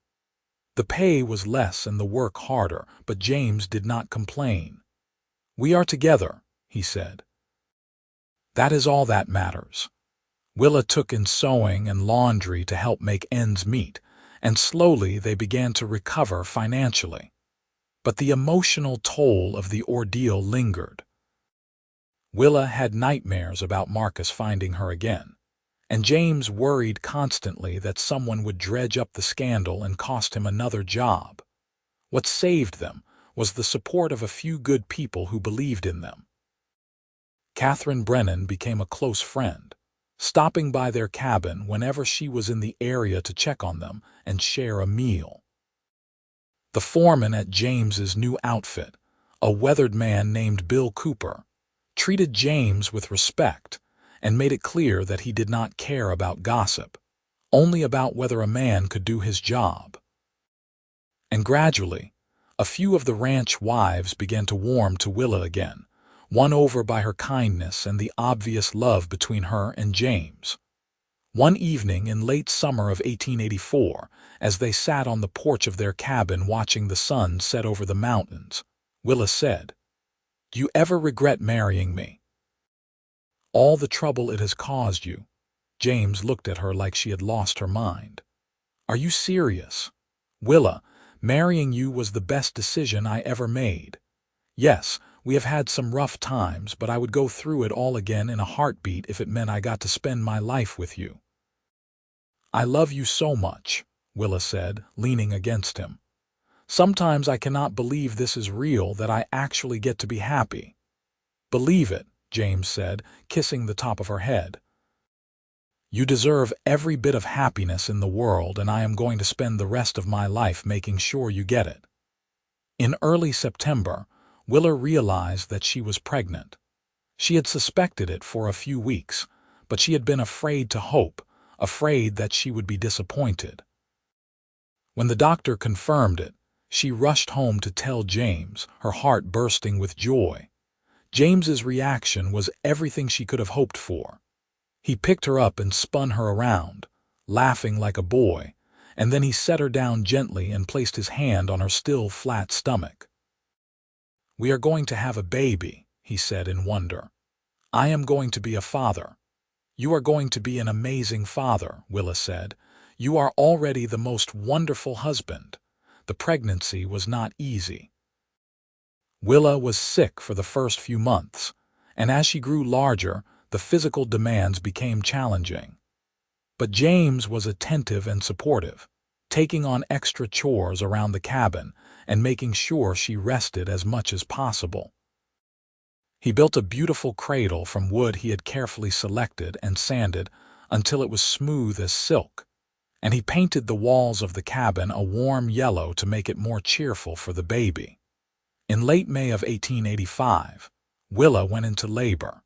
The pay was less and the work harder, but James did not complain. "We are together," he said. "That is all that matters." Willa took in sewing and laundry to help make ends meet, and slowly they began to recover financially. But the emotional toll of the ordeal lingered. Willa had nightmares about Marcus finding her again, and James worried constantly that someone would dredge up the scandal and cost him another job. What saved them was the support of a few good people who believed in them. Catherine Brennan became a close friend, stopping by their cabin whenever she was in the area to check on them and share a meal. The foreman at James's new outfit, a weathered man named Bill Cooper, treated James with respect and made it clear that he did not care about gossip, only about whether a man could do his job. And gradually, a few of the ranch wives began to warm to Willa again, won over by her kindness and the obvious love between her and James. One evening in late summer of 1884, as they sat on the porch of their cabin watching the sun set over the mountains, Willa said, "Do you ever regret marrying me?" "All the trouble it has caused you." James looked at her like she had lost her mind. "Are you serious?" "Willa, marrying you was the best decision I ever made. Yes, we have had some rough times, but I would go through it all again in a heartbeat if it meant I got to spend my life with you." "I love you so much," Willa said, leaning against him. "Sometimes I cannot believe this is real, that I actually get to be happy." "Believe it," James said, kissing the top of her head. "You deserve every bit of happiness in the world, and I am going to spend the rest of my life making sure you get it." In early September, Willa realized that she was pregnant. She had suspected it for a few weeks, but she had been afraid to hope, afraid that she would be disappointed. When the doctor confirmed it, she rushed home to tell James, her heart bursting with joy. James's reaction was everything she could have hoped for. He picked her up and spun her around, laughing like a boy, and then he set her down gently and placed his hand on her still flat stomach. "We are going to have a baby," he said in wonder. "I am going to be a father." "You are going to be an amazing father," Willa said. "You are already the most wonderful husband." The pregnancy was not easy. Willa was sick for the first few months, and as she grew larger, the physical demands became challenging. But James was attentive and supportive, taking on extra chores around the cabin and making sure she rested as much as possible. He built a beautiful cradle from wood he had carefully selected and sanded until it was smooth as silk, and he painted the walls of the cabin a warm yellow to make it more cheerful for the baby. In late May of 1885, Willa went into labor.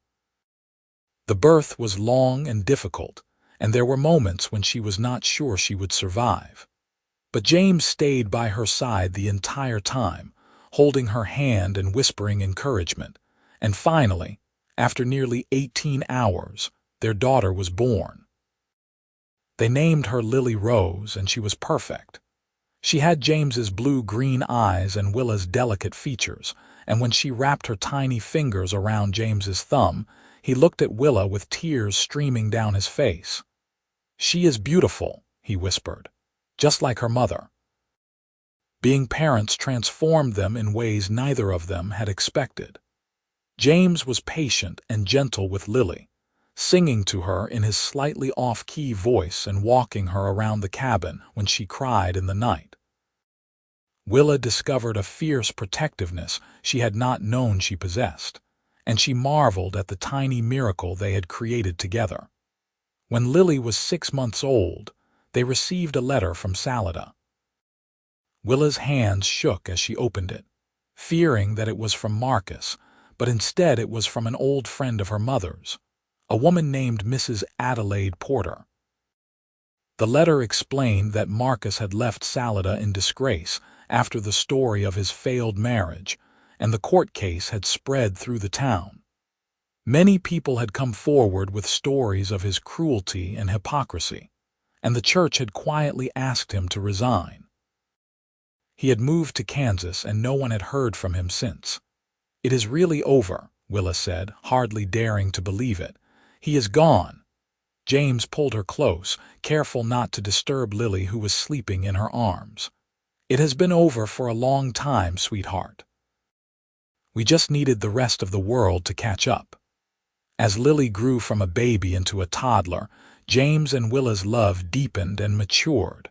The birth was long and difficult, and there were moments when she was not sure she would survive. But James stayed by her side the entire time, holding her hand and whispering encouragement. And finally, after nearly 18 hours, their daughter was born. They named her Lily Rose, and she was perfect. She had James's blue-green eyes and Willa's delicate features, and when she wrapped her tiny fingers around James's thumb, he looked at Willa with tears streaming down his face. "She is beautiful," he whispered, "just like her mother." Being parents transformed them in ways neither of them had expected. James was patient and gentle with Lily, singing to her in his slightly off-key voice and walking her around the cabin when she cried in the night. Willa discovered a fierce protectiveness she had not known she possessed, and she marveled at the tiny miracle they had created together. When Lily was 6 months old, they received a letter from Salida. Willa's hands shook as she opened it, fearing that it was from Marcus, but instead it was from an old friend of her mother's, a woman named Mrs. Adelaide Porter. The letter explained that Marcus had left Salida in disgrace after the story of his failed marriage, and the court case had spread through the town. Many people had come forward with stories of his cruelty and hypocrisy, and the church had quietly asked him to resign. He had moved to Kansas and no one had heard from him since. "It is really over," Willa said, hardly daring to believe it. "He is gone." James pulled her close, careful not to disturb Lily, who was sleeping in her arms. "It has been over for a long time, sweetheart. We just needed the rest of the world to catch up." As Lily grew from a baby into a toddler, James and Willa's love deepened and matured.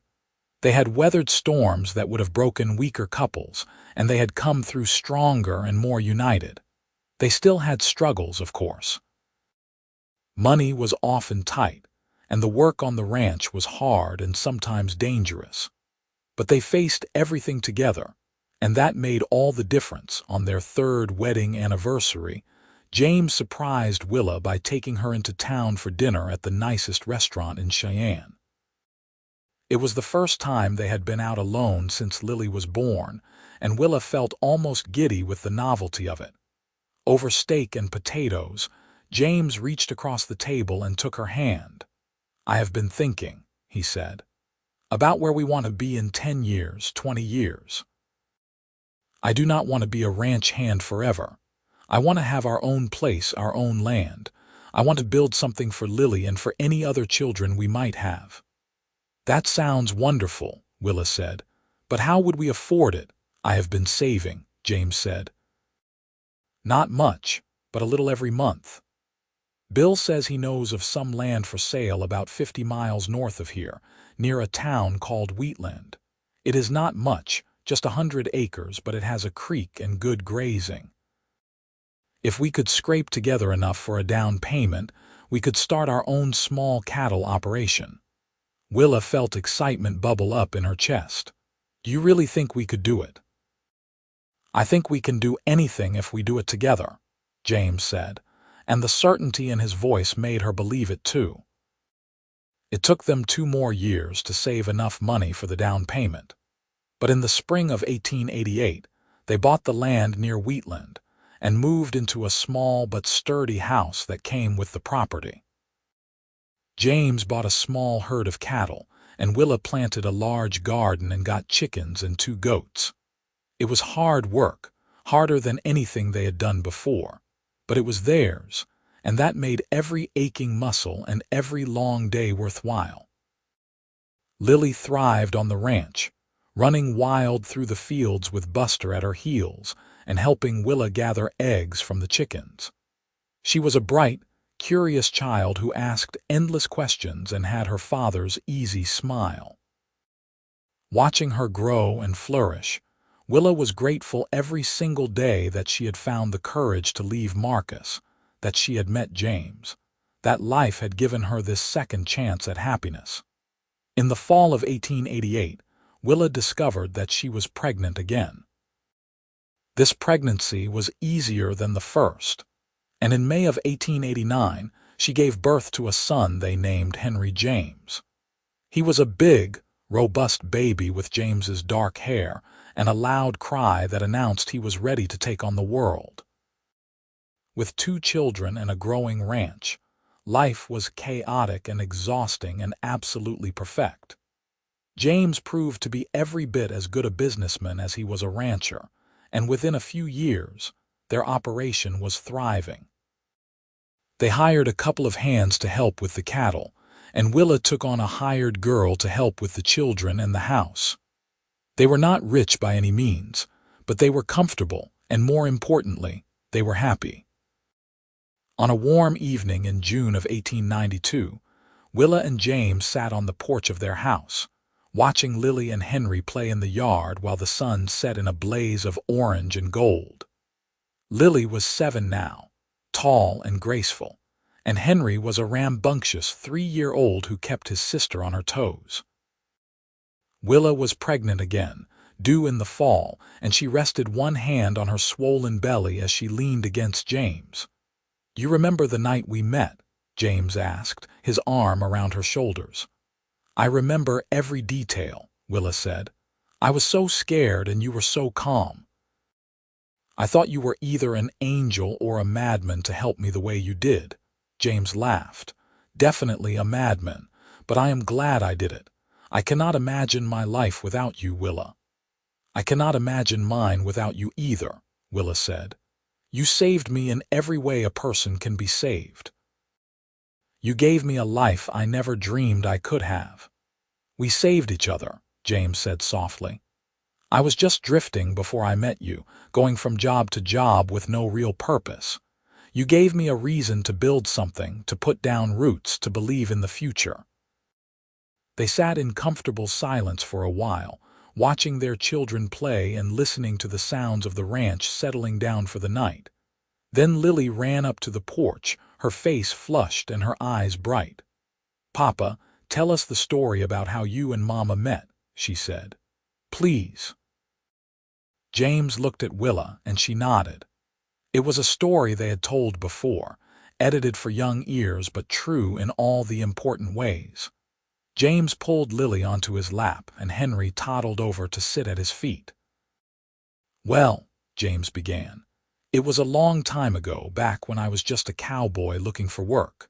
They had weathered storms that would have broken weaker couples, and they had come through stronger and more united. They still had struggles, of course. Money was often tight, and the work on the ranch was hard and sometimes dangerous. But they faced everything together, and that made all the difference. On their third wedding anniversary, James surprised Willa by taking her into town for dinner at the nicest restaurant in Cheyenne. It was the first time they had been out alone since Lily was born, and Willa felt almost giddy with the novelty of it. Over steak and potatoes, James reached across the table and took her hand. "I have been thinking," he said, "about where we want to be in 10 years, 20 years. I do not want to be a ranch hand forever. I want to have our own place, our own land. I want to build something for Lily and for any other children we might have." "That sounds wonderful," Willa said. "But how would we afford it?" "I have been saving," James said. "Not much, but a little every month. Bill says he knows of some land for sale about 50 miles north of here, near a town called Wheatland. It is not much, just 100 acres, but it has a creek and good grazing. If we could scrape together enough for a down payment, we could start our own small cattle operation." Willa felt excitement bubble up in her chest. "Do you really think we could do it?" "I think we can do anything if we do it together," James said, and the certainty in his voice made her believe it too. It took them 2 more years to save enough money for the down payment. But in the spring of 1888, they bought the land near Wheatland and moved into a small but sturdy house that came with the property. James bought a small herd of cattle, and Willa planted a large garden and got chickens and 2 goats. It was hard work, harder than anything they had done before, but it was theirs, and that made every aching muscle and every long day worthwhile. Lily thrived on the ranch, running wild through the fields with Buster at her heels and helping Willa gather eggs from the chickens. She was a bright, curious child who asked endless questions and had her father's easy smile. Watching her grow and flourish, Willa was grateful every single day that she had found the courage to leave Marcus, that she had met James, that life had given her this second chance at happiness. In the fall of 1888, Willa discovered that she was pregnant again. This pregnancy was easier than the first, and in May of 1889, she gave birth to a son they named Henry James. He was a big, robust baby with James's dark hair and a loud cry that announced he was ready to take on the world. With 2 children and a growing ranch, life was chaotic and exhausting and absolutely perfect. James proved to be every bit as good a businessman as he was a rancher, and within a few years, their operation was thriving. They hired a couple of hands to help with the cattle, and Willa took on a hired girl to help with the children and the house. They were not rich by any means, but they were comfortable, and more importantly, they were happy. On a warm evening in June of 1892, Willa and James sat on the porch of their house, watching Lily and Henry play in the yard while the sun set in a blaze of orange and gold. Lily was 7 now, tall and graceful, and Henry was a rambunctious 3-year-old who kept his sister on her toes. Willa was pregnant again, due in the fall, and she rested one hand on her swollen belly as she leaned against James. "You remember the night we met?" James asked, his arm around her shoulders. "I remember every detail," Willa said. "I was so scared and you were so calm." I thought you were either an angel or a madman to help me the way you did. James laughed. Definitely a madman, but I am glad I did it. I cannot imagine my life without you, Willa. I cannot imagine mine without you either, Willa said. You saved me in every way a person can be saved. You gave me a life I never dreamed I could have. We saved each other, James said softly. I was just drifting before I met you, going from job to job with no real purpose. You gave me a reason to build something, to put down roots, to believe in the future. They sat in comfortable silence for a while, watching their children play and listening to the sounds of the ranch settling down for the night. Then Lily ran up to the porch, her face flushed and her eyes bright. "Papa, tell us the story about how you and Mama met," she said. "Please." James looked at Willa and she nodded. It was a story they had told before, edited for young ears but true in all the important ways. James pulled Lily onto his lap and Henry toddled over to sit at his feet. "Well," James began, "it was a long time ago, back when I was just a cowboy looking for work.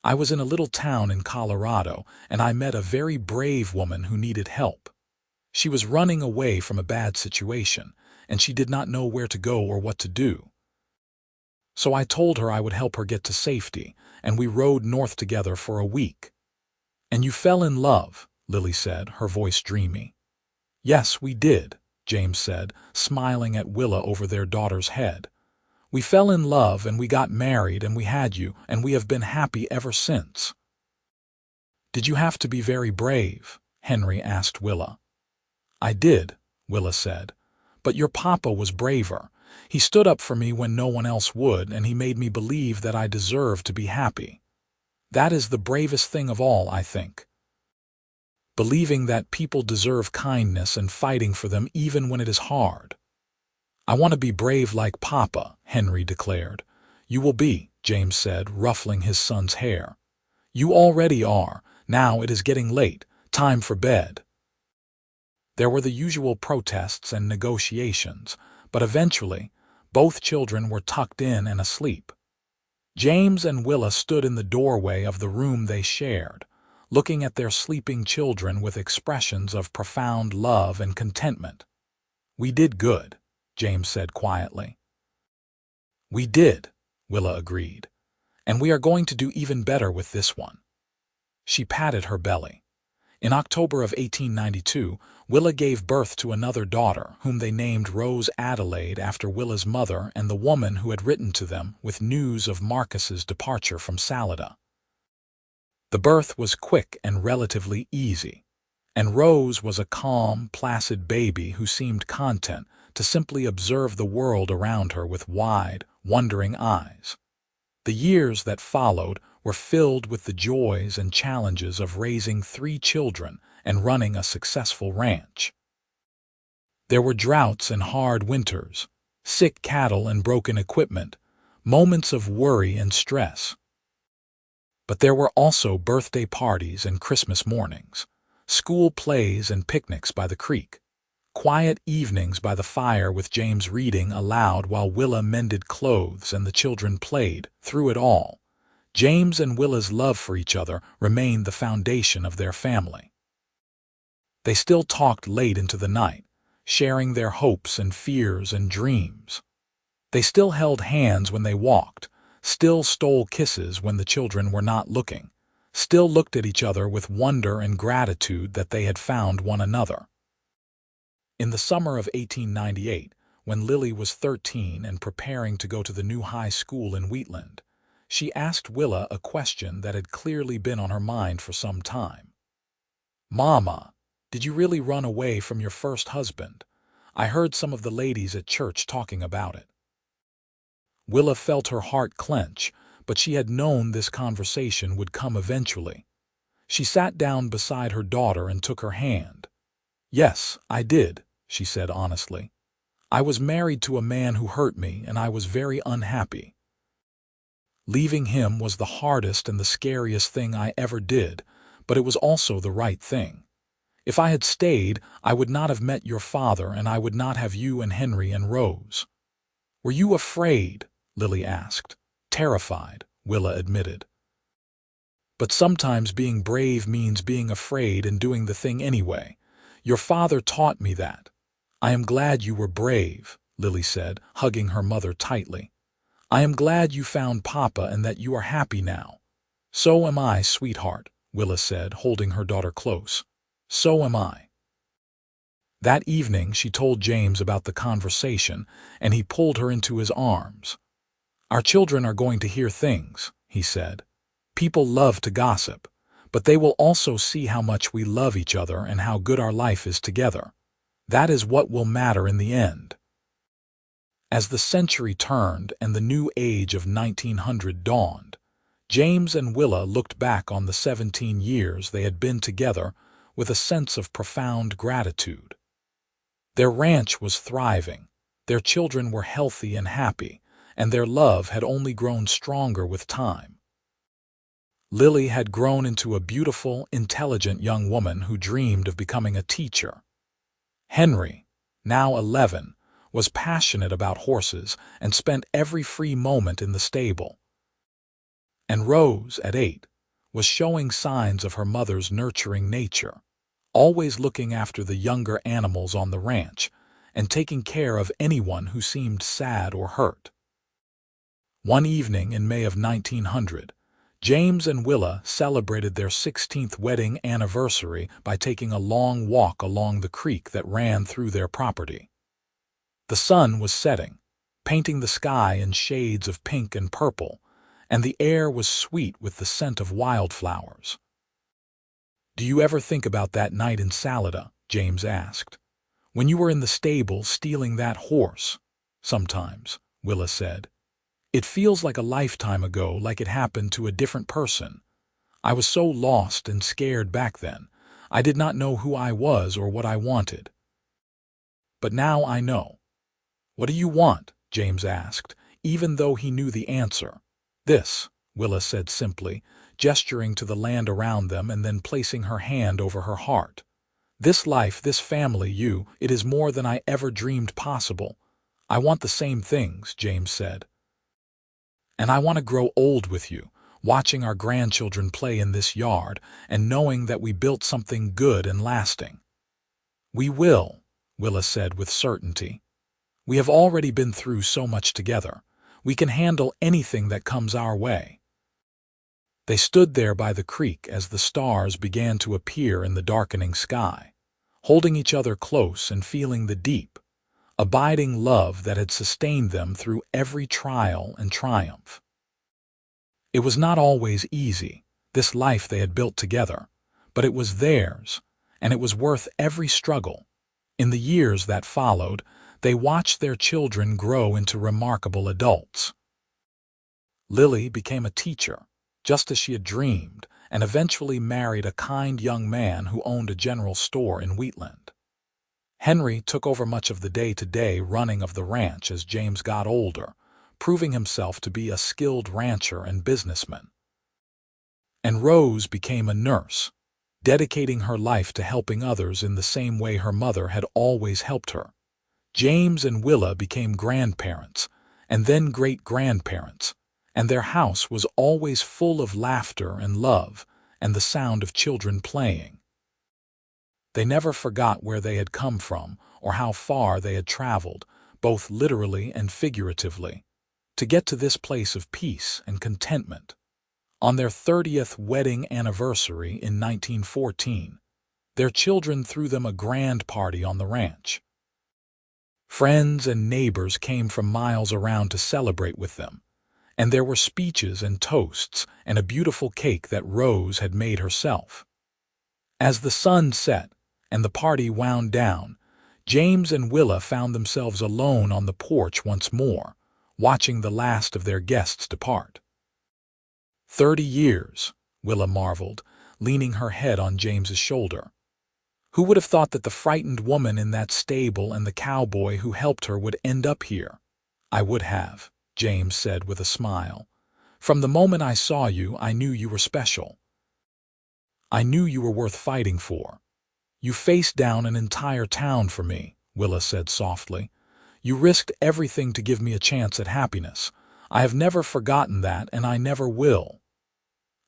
I was in a little town in Colorado, and I met a very brave woman who needed help. She was running away from a bad situation, and she did not know where to go or what to do. So I told her I would help her get to safety, and we rode north together for a week." "And you fell in love," Lily said, her voice dreamy. "Yes, we did," James said, smiling at Willa over their daughter's head. "We fell in love and we got married and we had you, and we have been happy ever since." "Did you have to be very brave?" Henry asked Willa. "I did," Willa said. "But your papa was braver. He stood up for me when no one else would, and he made me believe that I deserved to be happy. That is the bravest thing of all, I think. Believing that people deserve kindness and fighting for them even when it is hard." "I want to be brave like Papa," Henry declared. "You will be," James said, ruffling his son's hair. "You already are. Now it is getting late. Time for bed." There were the usual protests and negotiations, but eventually, both children were tucked in and asleep. James and Willa stood in the doorway of the room they shared, looking at their sleeping children with expressions of profound love and contentment. "We did good," James said quietly. "We did," Willa agreed. "And we are going to do even better with this one." She patted her belly. In October of 1892, Willa gave birth to another daughter, whom they named Rose Adelaide after Willa's mother and the woman who had written to them with news of Marcus's departure from Salida. The birth was quick and relatively easy, and Rose was a calm, placid baby who seemed content to simply observe the world around her with wide, wondering eyes. The years that followed were filled with the joys and challenges of raising 3 children and running a successful ranch. There were droughts and hard winters, sick cattle and broken equipment, moments of worry and stress. But there were also birthday parties and Christmas mornings, school plays and picnics by the creek, quiet evenings by the fire with James reading aloud while Willa mended clothes and the children played. Through it all, James and Willa's love for each other remained the foundation of their family. They still talked late into the night, sharing their hopes and fears and dreams. They still held hands when they walked, still stole kisses when the children were not looking, still looked at each other with wonder and gratitude that they had found one another. In the summer of 1898, when Lily was 13 and preparing to go to the new high school in Wheatland, she asked Willa a question that had clearly been on her mind for some time. "Mama, did you really run away from your first husband? I heard some of the ladies at church talking about it." Willa felt her heart clench, but she had known this conversation would come eventually. She sat down beside her daughter and took her hand. "Yes, I did," she said honestly. "I was married to a man who hurt me, and I was very unhappy. Leaving him was the hardest and the scariest thing I ever did, but it was also the right thing. If I had stayed, I would not have met your father, and I would not have you and Henry and Rose." Were you afraid? Lily asked. Terrified, Willa admitted. But sometimes being brave means being afraid and doing the thing anyway. Your father taught me that. I am glad you were brave, Lily said, hugging her mother tightly. I am glad you found Papa and that you are happy now. So am I, sweetheart, Willa said, holding her daughter close. So am I. That evening she told James about the conversation, and he pulled her into his arms. Our children are going to hear things, he said. People love to gossip, but they will also see how much we love each other and how good our life is together. That is what will matter in the end. As the century turned and the new age of 1900 dawned, James and Willa looked back on the 17 years they had been together with a sense of profound gratitude. Their ranch was thriving, their children were healthy and happy, and their love had only grown stronger with time. Lily had grown into a beautiful, intelligent young woman who dreamed of becoming a teacher. Henry, now 11, was passionate about horses and spent every free moment in the stable. And Rose, at 8, was showing signs of her mother's nurturing nature, always looking after the younger animals on the ranch and taking care of anyone who seemed sad or hurt. One evening in May of 1900, James and Willa celebrated their 16th wedding anniversary by taking a long walk along the creek that ran through their property. The sun was setting, painting the sky in shades of pink and purple, and the air was sweet with the scent of wildflowers. Do you ever think about that night in Salida? James asked. When you were in the stable stealing that horse? Sometimes, Willa said. It feels like a lifetime ago, like it happened to a different person. I was so lost and scared back then. I did not know who I was or what I wanted. But now I know. What do you want? James asked, even though he knew the answer. This, Willa said simply, gesturing to the land around them and then placing her hand over her heart. This life, this family, it is more than I ever dreamed possible. I want the same things, James said. And I want to grow old with you, watching our grandchildren play in this yard and knowing that we built something good and lasting. We will, Willa said with certainty. We have already been through so much together. We can handle anything that comes our way. They stood there by the creek as the stars began to appear in the darkening sky, holding each other close and feeling the deep, abiding love that had sustained them through every trial and triumph. It was not always easy, this life they had built together, but it was theirs, and it was worth every struggle. In the years that followed, they watched their children grow into remarkable adults. Lily became a teacher, just as she had dreamed, and eventually married a kind young man who owned a general store in Wheatland. Henry took over much of the day-to-day running of the ranch as James got older, proving himself to be a skilled rancher and businessman. And Rose became a nurse, dedicating her life to helping others in the same way her mother had always helped her. James and Willa became grandparents, and then great-grandparents, and their house was always full of laughter and love and the sound of children playing. They never forgot where they had come from or how far they had traveled, both literally and figuratively, to get to this place of peace and contentment. On their 30th wedding anniversary in 1914, their children threw them a grand party on the ranch. Friends and neighbors came from miles around to celebrate with them, and there were speeches and toasts and a beautiful cake that Rose had made herself. As the sun set and the party wound down, James and Willa found themselves alone on the porch once more, watching the last of their guests depart. 30 years, Willa marveled, leaning her head on James's shoulder. Who would have thought that the frightened woman in that stable and the cowboy who helped her would end up here? I would have, James said with a smile. From the moment I saw you, I knew you were special. I knew you were worth fighting for. You faced down an entire town for me, Willa said softly. You risked everything to give me a chance at happiness. I have never forgotten that, and I never will.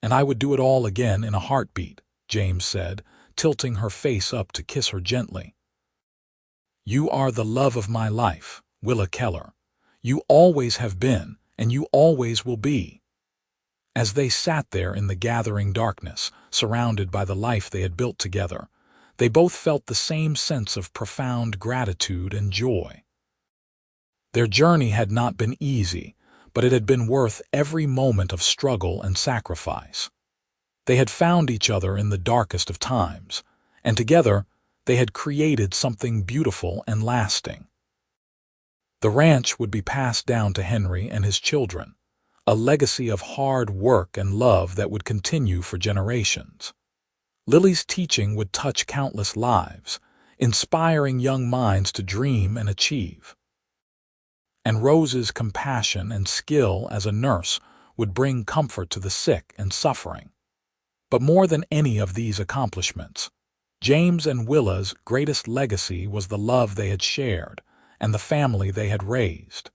And I would do it all again in a heartbeat, James said, tilting her face up to kiss her gently. You are the love of my life, Willa Keller. You always have been, and you always will be. As they sat there in the gathering darkness, surrounded by the life they had built together, they both felt the same sense of profound gratitude and joy. Their journey had not been easy, but it had been worth every moment of struggle and sacrifice. They had found each other in the darkest of times, and together they had created something beautiful and lasting. The ranch would be passed down to Henry and his children, a legacy of hard work and love that would continue for generations. Lily's teaching would touch countless lives, inspiring young minds to dream and achieve. And Rose's compassion and skill as a nurse would bring comfort to the sick and suffering. But more than any of these accomplishments, James and Willa's greatest legacy was the love they had shared and the family they had raised.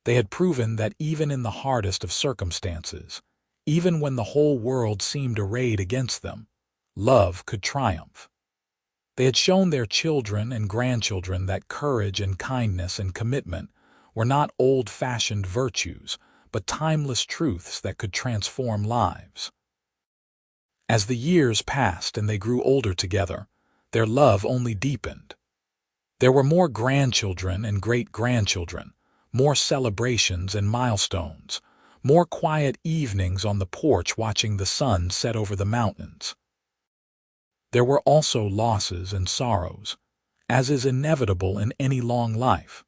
They had proven that even in the hardest of circumstances, even when the whole world seemed arrayed against them, love could triumph. They had shown their children and grandchildren that courage and kindness and commitment were not old-fashioned virtues, but timeless truths that could transform lives. As the years passed and they grew older together, their love only deepened. There were more grandchildren and great-grandchildren, more celebrations and milestones, more quiet evenings on the porch watching the sun set over the mountains. There were also losses and sorrows, as is inevitable in any long life,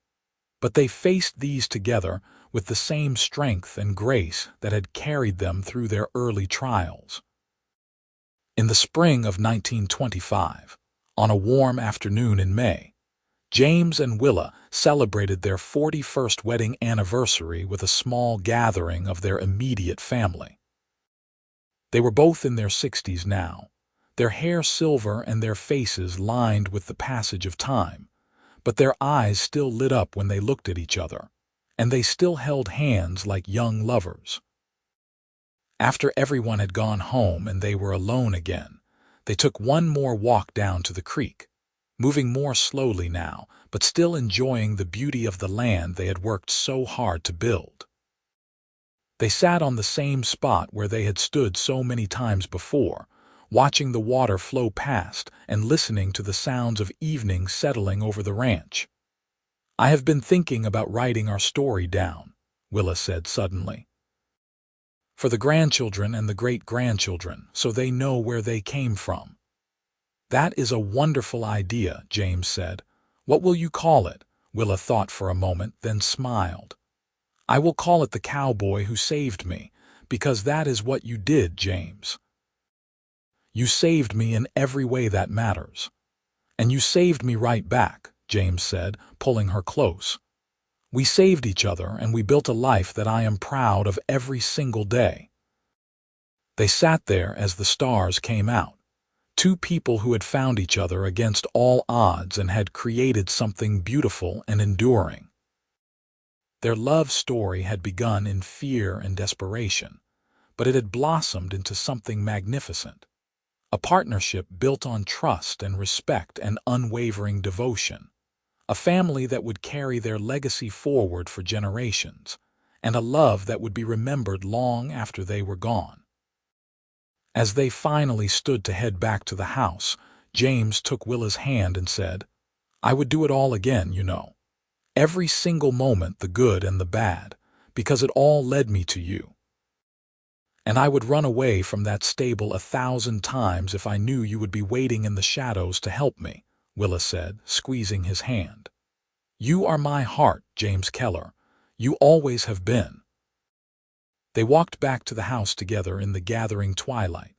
but they faced these together with the same strength and grace that had carried them through their early trials. In the spring of 1925, on a warm afternoon in May, James and Willa celebrated their 41st wedding anniversary with a small gathering of their immediate family. They were both in their 60s now, their hair silver and their faces lined with the passage of time, but their eyes still lit up when they looked at each other, and they still held hands like young lovers. After everyone had gone home and they were alone again, they took one more walk down to the creek, moving more slowly now, but still enjoying the beauty of the land they had worked so hard to build. They sat on the same spot where they had stood so many times before, watching the water flow past and listening to the sounds of evening settling over the ranch. I have been thinking about writing our story down, Willa said suddenly. For the grandchildren and the great-grandchildren, so they know where they came from. That is a wonderful idea, James said. What will you call it? Willa thought for a moment, then smiled. I will call it The Cowboy Who Saved Me, because that is what you did, James. You saved me in every way that matters. And you saved me right back, James said, pulling her close. We saved each other and we built a life that I am proud of every single day. They sat there as the stars came out, two people who had found each other against all odds and had created something beautiful and enduring. Their love story had begun in fear and desperation, but it had blossomed into something magnificent. A partnership built on trust and respect and unwavering devotion. A family that would carry their legacy forward for generations, and a love that would be remembered long after they were gone. As they finally stood to head back to the house, James took Willa's hand and said, I would do it all again, you know. Every single moment, the good and the bad, because it all led me to you. And I would run away from that stable 1,000 times if I knew you would be waiting in the shadows to help me, Willa said, squeezing his hand. You are my heart, James Keller. You always have been. They walked back to the house together in the gathering twilight,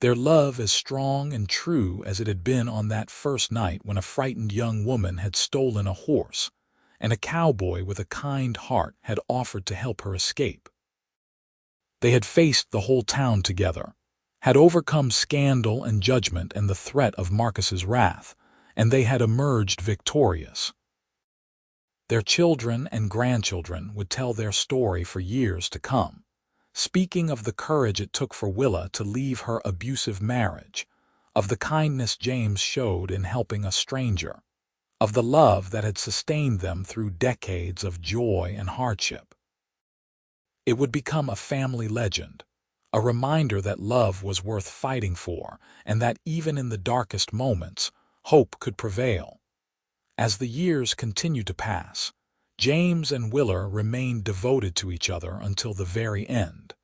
their love as strong and true as it had been on that first night when a frightened young woman had stolen a horse, and a cowboy with a kind heart had offered to help her escape. They had faced the whole town together, had overcome scandal and judgment and the threat of Marcus's wrath, and they had emerged victorious. Their children and grandchildren would tell their story for years to come, speaking of the courage it took for Willa to leave her abusive marriage, of the kindness James showed in helping a stranger, of the love that had sustained them through decades of joy and hardship. It would become a family legend, a reminder that love was worth fighting for and that even in the darkest moments, hope could prevail. As the years continued to pass, James and Willa remained devoted to each other until the very end.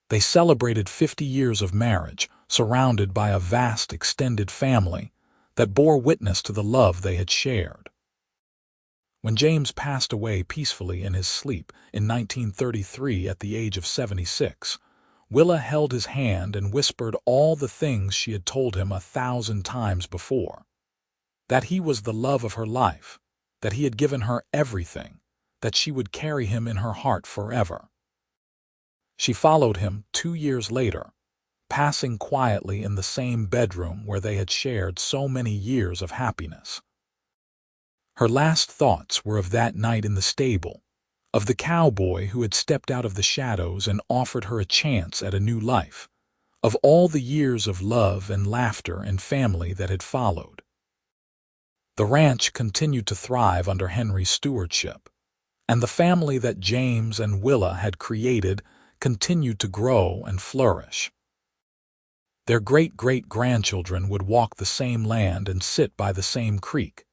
They celebrated 50 years of marriage, surrounded by a vast extended family that bore witness to the love they had shared. When James passed away peacefully in his sleep in 1933 at the age of 76, Willa held his hand and whispered all the things she had told him 1,000 times before. That he was the love of her life, that he had given her everything, that she would carry him in her heart forever. She followed him 2 years later, passing quietly in the same bedroom where they had shared so many years of happiness. Her last thoughts were of that night in the stable, of the cowboy who had stepped out of the shadows and offered her a chance at a new life, of all the years of love and laughter and family that had followed. The ranch continued to thrive under Henry's stewardship, and the family that James and Willa had created continued to grow and flourish. Their great-great-grandchildren would walk the same land and sit by the same creek,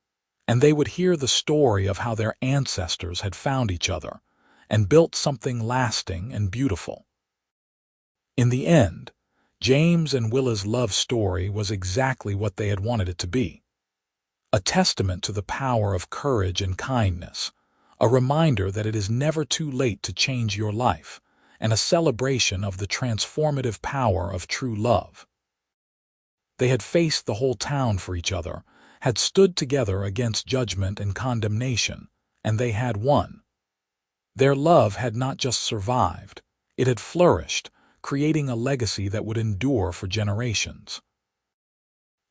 and they would hear the story of how their ancestors had found each other and built something lasting and beautiful. In the end, James and Willa's love story was exactly what they had wanted it to be. A testament to the power of courage and kindness, a reminder that it is never too late to change your life, and a celebration of the transformative power of true love. They had faced the whole town for each other, had stood together against judgment and condemnation, and they had won. Their love had not just survived, it had flourished, creating a legacy that would endure for generations.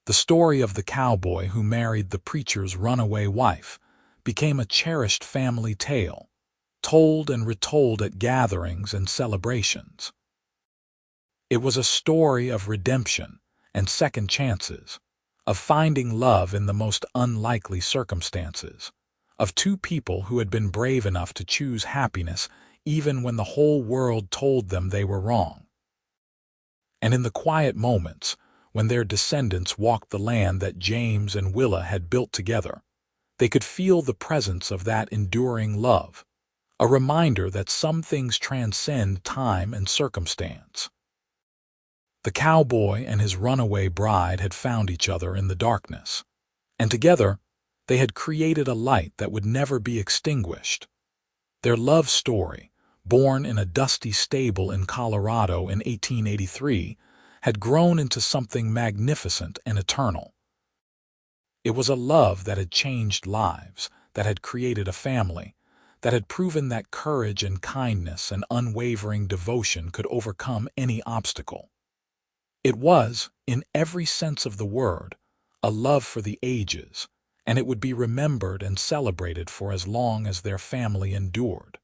The story of the cowboy who married the preacher's runaway wife became a cherished family tale, told and retold at gatherings and celebrations. It was a story of redemption and second chances, of finding love in the most unlikely circumstances, of two people who had been brave enough to choose happiness even when the whole world told them they were wrong. And in the quiet moments, when their descendants walked the land that James and Willa had built together, they could feel the presence of that enduring love, a reminder that some things transcend time and circumstance. The cowboy and his runaway bride had found each other in the darkness, and together they had created a light that would never be extinguished. Their love story, born in a dusty stable in Colorado in 1883, had grown into something magnificent and eternal. It was a love that had changed lives, that had created a family, that had proven that courage and kindness and unwavering devotion could overcome any obstacle. It was, in every sense of the word, a love for the ages, and it would be remembered and celebrated for as long as their family endured.